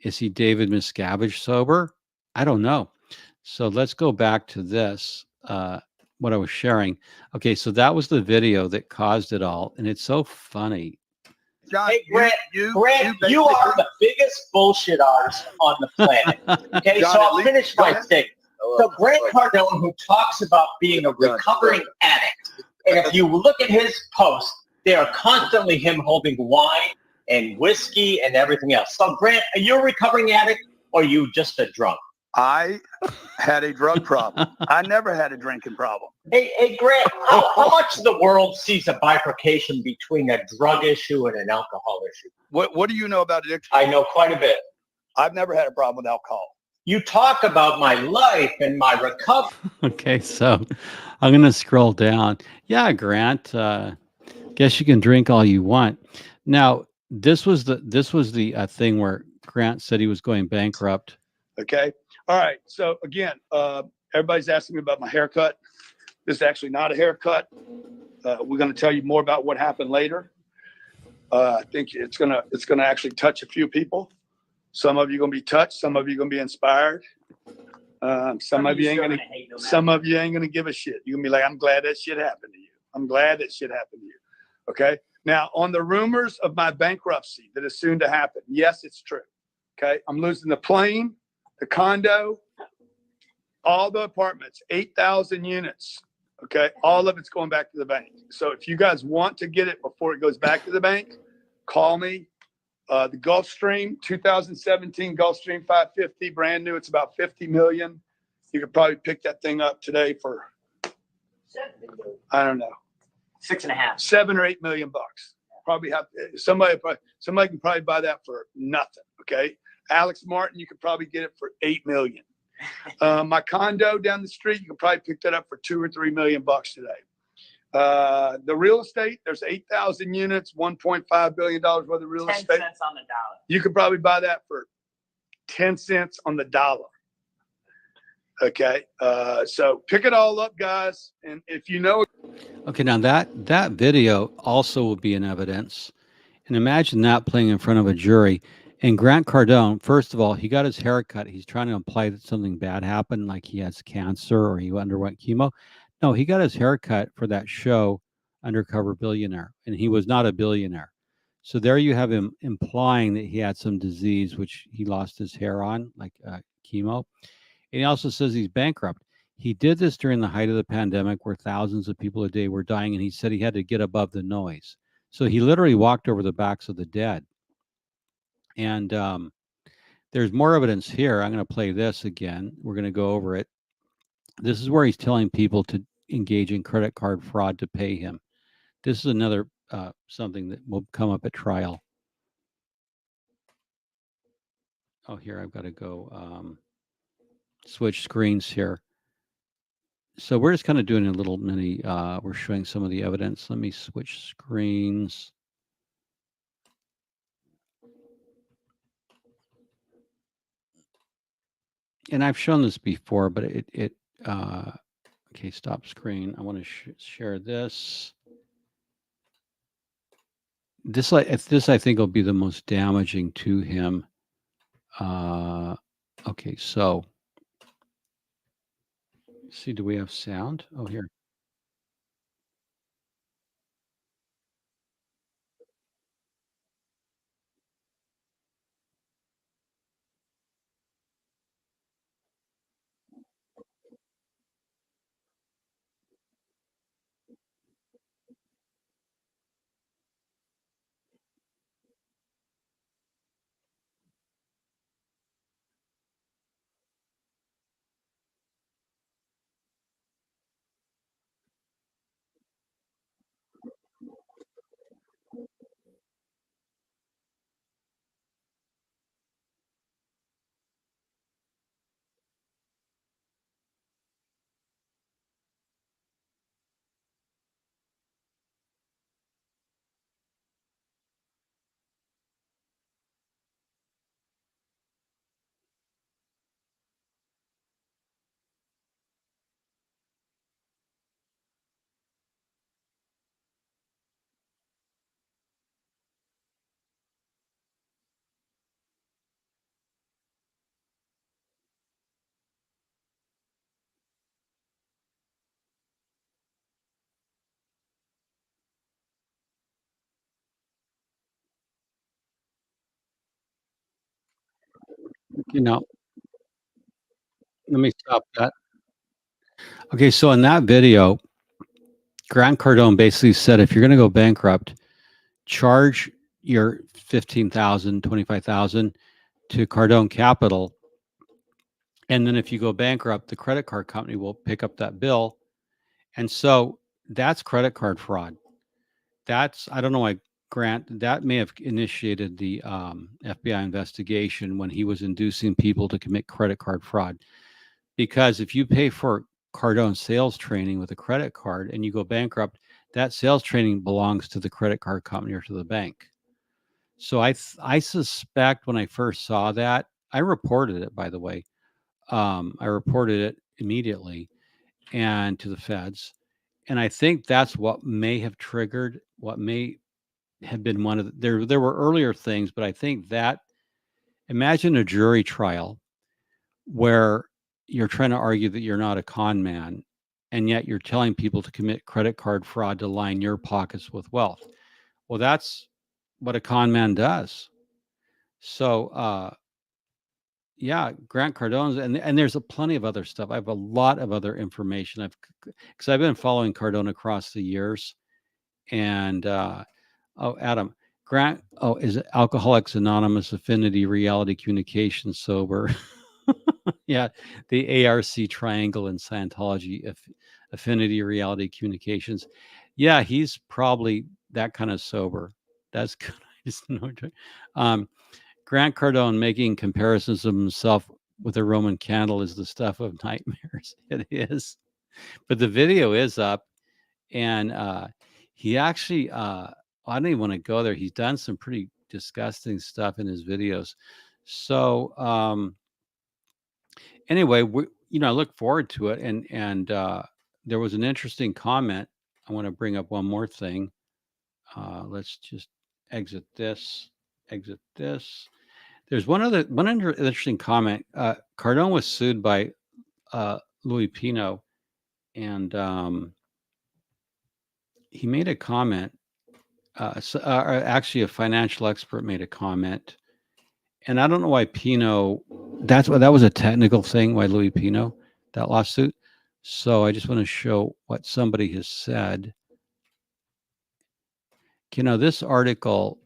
Is he David Miscavige sober? I don't know. So let's go back to this, what I was sharing. Okay, so that was the video that caused it all. And it's so funny. John, hey, Grant, you are the biggest bullshit artist on the planet. Okay, John, so I'll finish my statement. So Grant Cardone, who talks about being a recovering addict, and if you look at his posts, they are constantly him holding wine and whiskey and everything else. So Grant, are you a recovering addict or are you just a drunk? I had a drug problem. I never had a drinking problem. Hey, Grant, how much of the world sees a bifurcation between a drug issue and an alcohol issue? What do you know about addiction? I know quite a bit. I've never had a problem with alcohol. You talk about my life and my recovery. Okay, so I'm going to scroll down. Yeah, Grant, guess you can drink all you want. Now, this was the thing where Grant said he was going bankrupt. Okay. All right. So again, everybody's asking me about my haircut. This is actually not a haircut. We're going to tell you more about what happened later. I think it's gonna actually touch a few people. Some of you are going to be touched. Some of you are going to be inspired. Some of you ain't going to give a shit. You're going to be like, I'm glad that shit happened to you. I'm glad that shit happened to you. Okay. Now, on the rumors of my bankruptcy that is soon to happen, yes, it's true. Okay. I'm losing the plane, the condo, all the apartments, 8,000 units. Okay. All of it's going back to the bank. So if you guys want to get it before it goes back to the bank, call me. The Gulfstream 2017 Gulfstream 550, brand new. It's about 50 million. You could probably pick that thing up today for, I don't know, 6.5, 7 or 8 million bucks. Probably have somebody can probably buy that for nothing. Okay. Alex Martin, you could probably get it for 8 million. My condo down the street, you can probably pick that up for 2 or 3 million bucks today. The real estate, there's 8,000 units, $1.5 billion worth of real estate. 10 cents on the dollar. You could probably buy that for 10 cents on the dollar. Okay. So pick it all up, guys. And if you know. Okay, now that video also will be in evidence. And imagine that playing in front of a jury. And Grant Cardone, first of all, he got his hair cut. He's trying to imply that something bad happened, like he has cancer or he underwent chemo. No, he got his hair cut for that show, Undercover Billionaire, and he was not a billionaire. So there you have him implying that he had some disease, which he lost his hair on, like chemo. And he also says he's bankrupt. He did this during the height of the pandemic where thousands of people a day were dying, and he said he had to get above the noise. So he literally walked over the backs of the dead. And there's more evidence here. I'm going to play this again. We're going to go over it. This is where he's telling people to engage in credit card fraud to pay him. This is another something that will come up at trial. Oh, here, I've got to go switch screens here. So we're just kind of doing a little mini, we're showing some of the evidence. Let me switch screens. And I've shown this before, but okay, stop screen. I want to share this. This I think will be the most damaging to him. Okay, so see, do we have sound? Oh, here. You know, let me stop that. Okay, so in that video, Grant Cardone basically said, if you're going to go bankrupt, charge your $15,000, $25,000 to Cardone Capital. And then if you go bankrupt, the credit card company will pick up that bill And so that's credit card fraud. That's, I don't know why Grant, that may have initiated the FBI investigation when he was inducing people to commit credit card fraud. Because if you pay for Cardone sales training with a credit card and you go bankrupt, that sales training belongs to the credit card company or to the bank. So I suspect when I first saw that, I reported it, by the way. I reported it immediately and to the feds. And I think that's what may have triggered, what may have been one of there were earlier things, but I think that, imagine a jury trial where you're trying to argue that you're not a con man, and yet you're telling people to commit credit card fraud to line your pockets with wealth. Well, that's what a con man does. So, yeah, Grant Cardone's, and there's plenty of other stuff. I have a lot of other information. Because I've been following Cardone across the years, and oh, Adam Grant. Oh, is it Alcoholics Anonymous, Affinity, Reality Communication, Sober? Yeah, the ARC Triangle and Scientology, Affinity, Reality Communications. Yeah, he's probably that kind of sober. That's good. I just know. Grant Cardone making comparisons of himself with a Roman candle is the stuff of nightmares. It is, but the video is up, and he actually, I don't even want to go there. He's done some pretty disgusting stuff in his videos. So, anyway, I look forward to it. And there was an interesting comment. I want to bring up one more thing. Let's just exit this. There's one interesting comment. Cardone was sued by Louis Pino, and he made a comment. Actually, a financial expert made a comment, and I don't know why Pino. That was a technical thing. Why Louis Pino, that lawsuit. So I just want to show what somebody has said. This article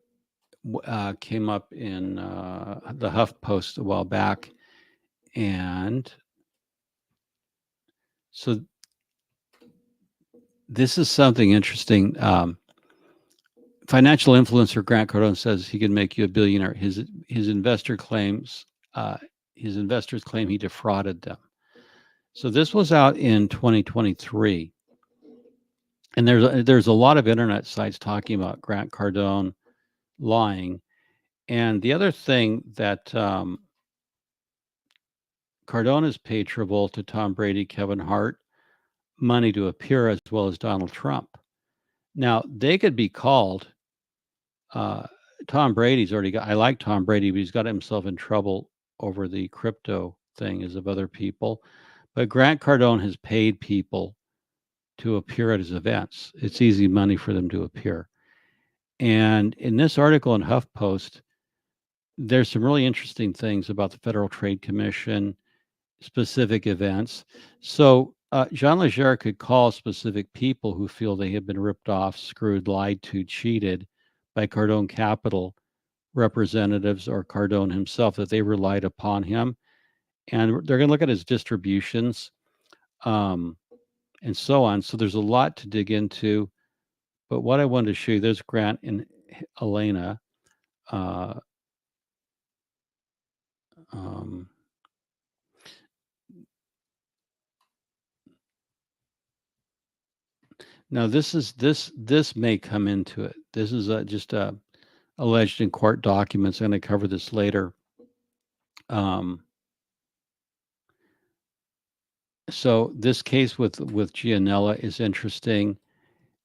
came up in the HuffPost a while back, and so this is something interesting. Financial influencer Grant Cardone says he can make you a billionaire. His investors claim he defrauded them. So this was out in 2023, and there's a lot of internet sites talking about Grant Cardone lying. And the other thing that Cardone has paid Travolta, Tom Brady, Kevin Hart money to appear, as well as Donald Trump. Now they could be called. Tom Brady's already got. I like Tom Brady, but he's got himself in trouble over the crypto thing, as of other people. But Grant Cardone has paid people to appear at his events. It's easy money for them to appear. And in this article in HuffPost, there's some really interesting things about the Federal Trade Commission, specific events. So Jean Legere could call specific people who feel they have been ripped off, screwed, lied to, cheated by Cardone Capital representatives or Cardone himself, that they relied upon him. And they're going to look at his distributions and so on. So there's a lot to dig into. But what I wanted to show you, there's Grant and Elena. Now this may come into it. This is just alleged in court documents. I'm going to cover this later. So this case with Gianella is interesting.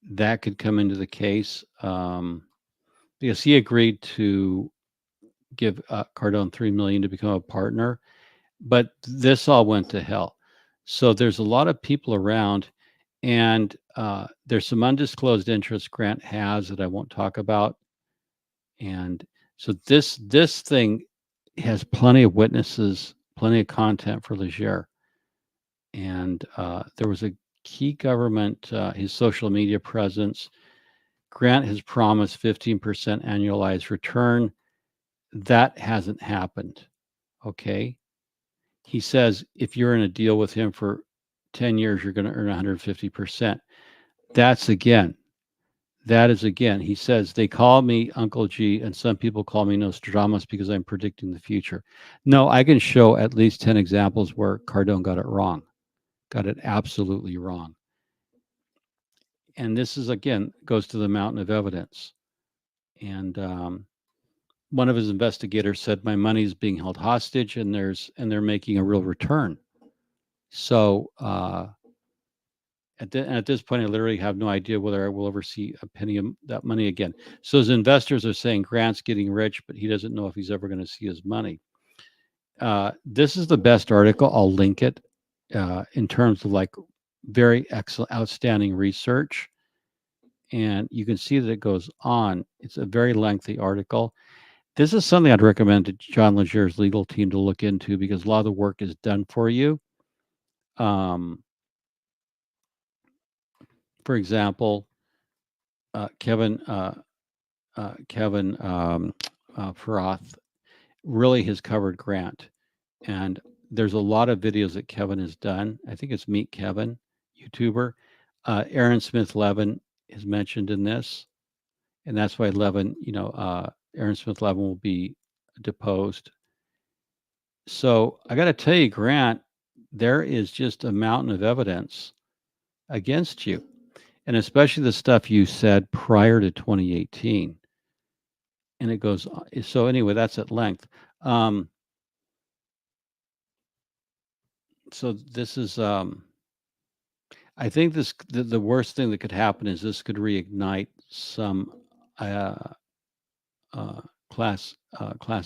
That could come into the case because he agreed to give Cardone $3 million to become a partner, but this all went to hell. So there's a lot of people around, and there's some undisclosed interest Grant has that I won't talk about. And so this thing has plenty of witnesses, plenty of content for Legere. And there was a key government, his social media presence. Grant has promised 15% annualized return. That hasn't happened. Okay. He says if you're in a deal with him for 10 years, you're going to earn 150%. That is again, he says, they call me Uncle G, and some people call me Nostradamus because I'm predicting the future. No, I can show at least 10 examples where Cardone got it wrong, got it absolutely wrong. And this is, again, goes to the mountain of evidence. And one of his investigators said, my money is being held hostage, and they're making a real return. So at this point, I literally have no idea whether I will ever see a penny of that money again. So his investors are saying Grant's getting rich, but he doesn't know if he's ever going to see his money. This is the best article. I'll link it in terms of like very excellent, outstanding research. And you can see that it goes on. It's a very lengthy article. This is something I'd recommend to John Legier's legal team to look into because a lot of the work is done for you. For example, Kevin Farroth really has covered Grant, and there's a lot of videos that Kevin has done. I think it's Meet Kevin, YouTuber. Aaron Smith Levin is mentioned in this, and that's why Aaron Smith Levin will be deposed. So I got to tell you, Grant, there is just a mountain of evidence against you. And especially the stuff you said prior to 2018. And it goes on. So anyway, that's at length. So this is, I think the worst thing that could happen is this could reignite some class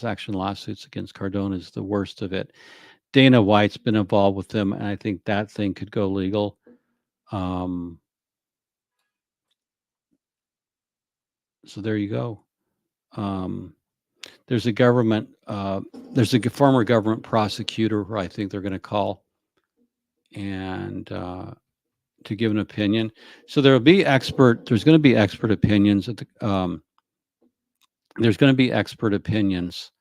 action lawsuits against Cardone is the worst of it. Dana White's been involved with them, and I think that thing could go legal. So there you go. There's a former government prosecutor who I think they're going to call and to give an opinion. So there's going to be expert opinions there's going to be expert opinions,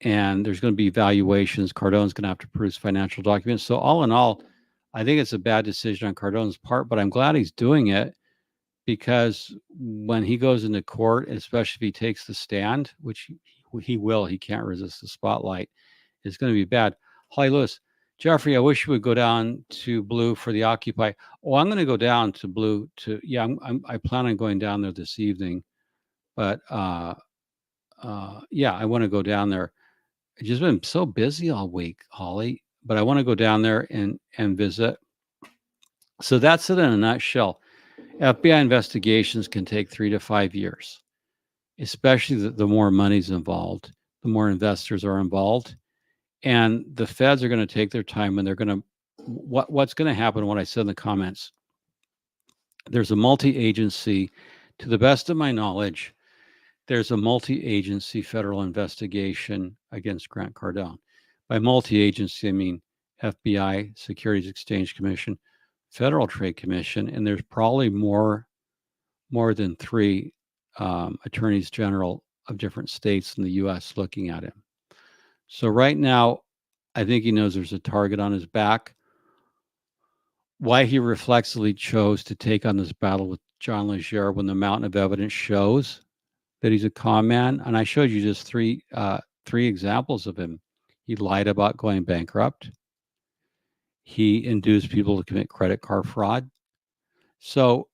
and there's going to be valuations. Cardone's going to have to produce financial documents. So all in all, I think it's a bad decision on Cardone's part, but I'm glad he's doing it. Because when he goes into court, especially if he takes the stand, which he will, he can't resist the spotlight, it's going to be bad. Holly Lewis, Jeffrey, I wish you would go down to Blue for the Occupy. Oh, I'm going to go down to Blue I plan on going down there this evening, but yeah, I want to go down there. I've just been so busy all week, Holly, but I want to go down there and visit. So that's it in a nutshell. FBI investigations can take 3 to 5 years, especially the more money's involved, the more investors are involved. And the feds are going to take their time, and they're going to, what's going to happen, what I said in the comments, there's a multi-agency, to the best of my knowledge, there's a multi-agency federal investigation against Grant Cardone. By multi-agency, I mean FBI, Securities Exchange Commission, Federal Trade Commission, and there's probably more than 3 attorneys general of different states in the U.S. looking at him. So right now, I think he knows there's a target on his back. Why he reflexively chose to take on this battle with John Legier when the mountain of evidence shows that he's a con man, and I showed you just three examples of him. He lied about going bankrupt. He induced people to commit credit card fraud. So,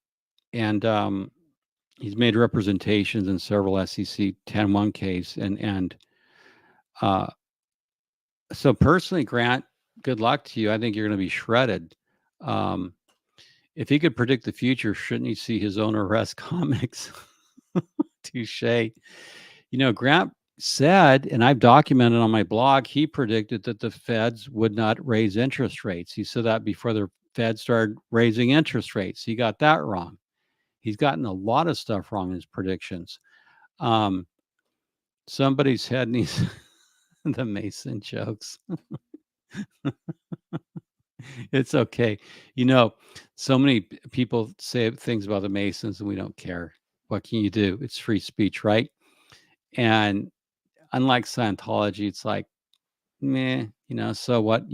and he's made representations in several SEC 10-1 case, and so personally, Grant, good luck to you. I think you're going to be shredded. If he could predict the future, shouldn't he see his own arrest comics? Touche. Grant said, and I've documented on my blog, he predicted that the feds would not raise interest rates. He said that before the Fed started raising interest rates. He got that wrong. He's gotten a lot of stuff wrong in his predictions. Somebody's head needs the Mason jokes. It's okay. So many people say things about the Masons and we don't care. What can you do? It's free speech, right? And unlike Scientology, it's like, meh, so what,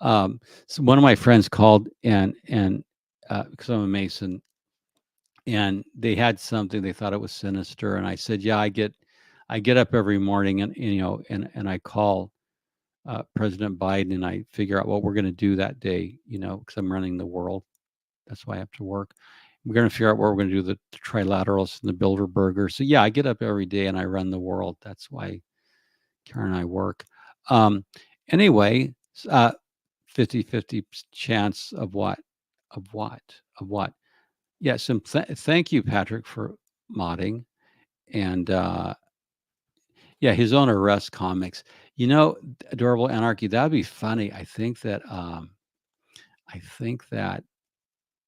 So one of my friends called and because I'm a Mason, and they had something, they thought it was sinister, and I said, yeah, I get up every morning and and I call President Biden and I figure out what we're going to do that day, because I'm running the world. That's why I have to work. We're going to figure out what we're going to do, the trilaterals and the Bilderbergers. So yeah, I get up every day and I run the world. That's why Karen and I work. Anyway, 50-50 chance of what? Of what? Of what? Yes, and thank you, Patrick, for modding. And yeah, his own arrest comics. Adorable Anarchy, that'd be funny. I think that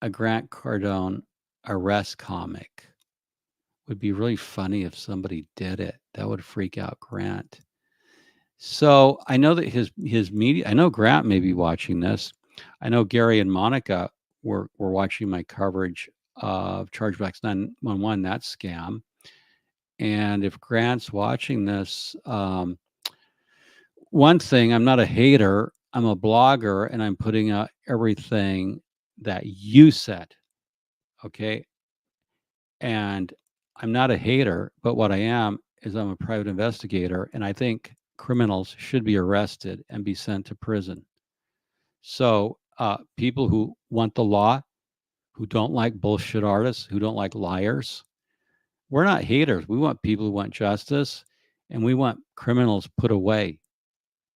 a Grant Cardone arrest comic would be really funny if somebody did it. That would freak out Grant. So I know that his media, I know Grant may be watching this. I know Gary and Monica were watching my coverage of Chargebacks 911, that scam. And if Grant's watching this, one thing, I'm not a hater. I'm a blogger, and I'm putting out everything that you said. Okay. And I'm not a hater, but what I am is I'm a private investigator, and I think criminals should be arrested and be sent to prison. So people who want the law, who don't like bullshit artists, who don't like liars, we're not haters. We want people who want justice, and we want criminals put away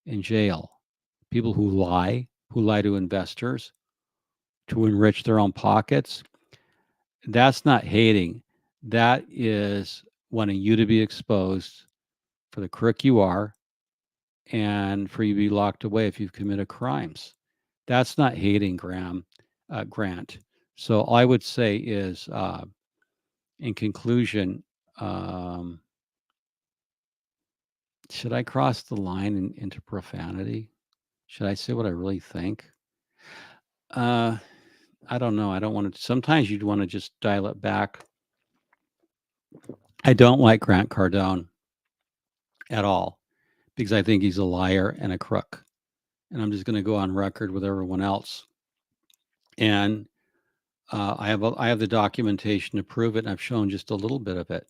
in jail. People who lie to investors to enrich their own pockets. That's not hating. That is wanting you to be exposed for the crook you are and for you to be locked away if you've committed crimes. That's not hating, Grant. So all I would say is, in conclusion, should I cross the line into profanity? Should I say what I really think? I don't know. I don't want to. Sometimes you'd want to just dial it back. I don't like Grant Cardone at all because I think he's a liar and a crook. And I'm just going to go on record with everyone else. And I have the documentation to prove it, and I've shown just a little bit of it.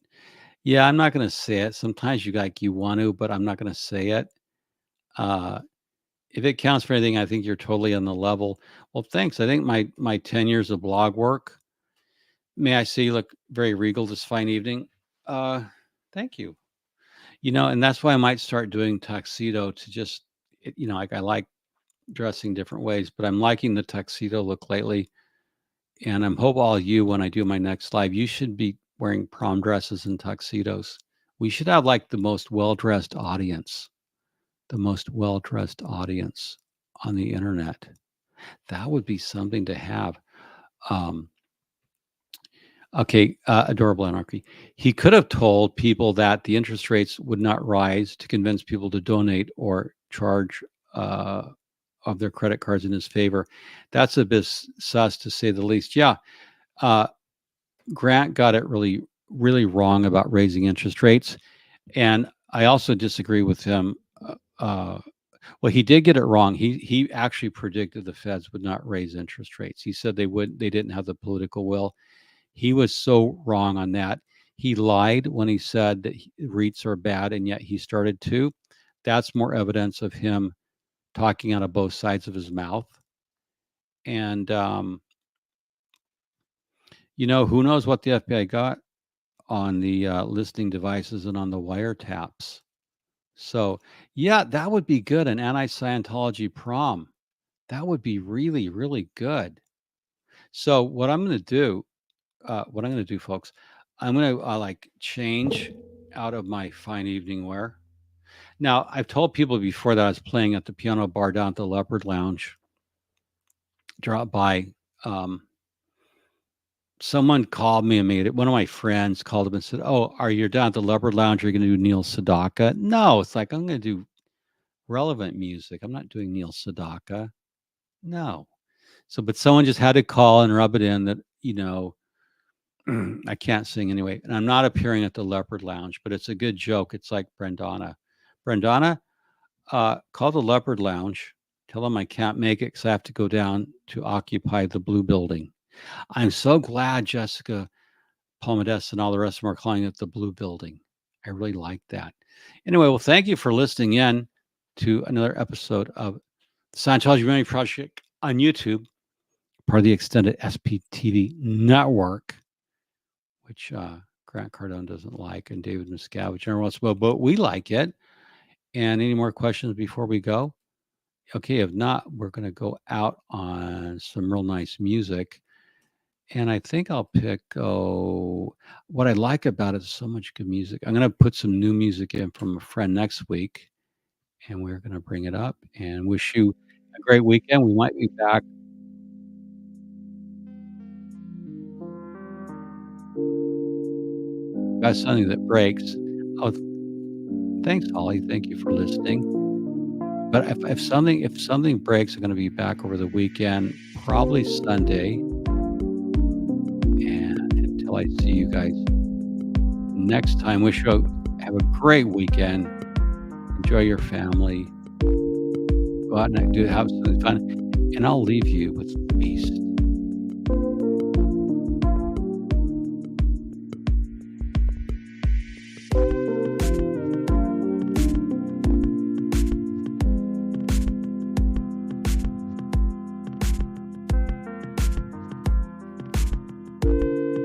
Yeah, I'm not going to say it. Sometimes you want to, but I'm not going to say it. If it counts for anything, I think you're totally on the level. Well, thanks. I think my 10 years of blog work, may I say you look very regal this fine evening. Thank you. And that's why I might start doing tuxedo to just, like I like dressing different ways, but I'm liking the tuxedo look lately. And I'm hope all you, when I do my next live, you should be wearing prom dresses and tuxedos. We should have like the most well-dressed audience on the internet. That would be something to have. Okay, Adorable Anarchy. He could have told people that the interest rates would not rise to convince people to donate or charge of their credit cards in his favor. That's a bit sus, to say the least. Yeah, Grant got it really, really wrong about raising interest rates. And I also disagree with him. Well, he did get it wrong. He actually predicted the Feds would not raise interest rates. He said they didn't have the political will. He was so wrong on that. He lied when he said that REITs are bad, and yet he started to. That's more evidence of him talking out of both sides of his mouth. And, who knows what the FBI got on the listening devices and on the wiretaps. So, yeah, that would be good. An anti-Scientology prom. That would be really, really good. So what I'm going to do, folks, I'm going to change out of my fine evening wear. Now, I've told people before that I was playing at the piano bar down at the Leopard Lounge. Drop by. Someone called me and made it. One of my friends called him and said, "Oh, are you down at the Leopard Lounge? Are you going to do Neil Sedaka?" No, it's like, I'm going to do relevant music. I'm not doing Neil Sedaka. No. So, but someone just had to call and rub it in that, I can't sing anyway. And I'm not appearing at the Leopard Lounge, but it's a good joke. It's like Brendana. Call the Leopard Lounge. Tell them I can't make it because I have to go down to occupy the blue building. I'm so glad Jessica Palmades and all the rest of them are calling it the blue building. I really like that. Anyway, well, thank you for listening in to another episode of the Scientology Money Project on YouTube, part of the extended SPTV network, which Grant Cardone doesn't like, and David Miscavige every once in a while, but we like it. And any more questions before we go? Okay, if not, we're going to go out on some real nice music. And I think I'll pick, what I like about it is so much good music. I'm going to put some new music in from a friend next week, and we're going to bring it up and wish you a great weekend. We might be back. Got something that breaks. Oh, thanks, Holly. Thank you for listening. But if something breaks, I'm going to be back over the weekend, probably Sunday. And until I see you guys next time, wish you have a great weekend. Enjoy your family. Go out and have something fun. And I'll leave you with peace.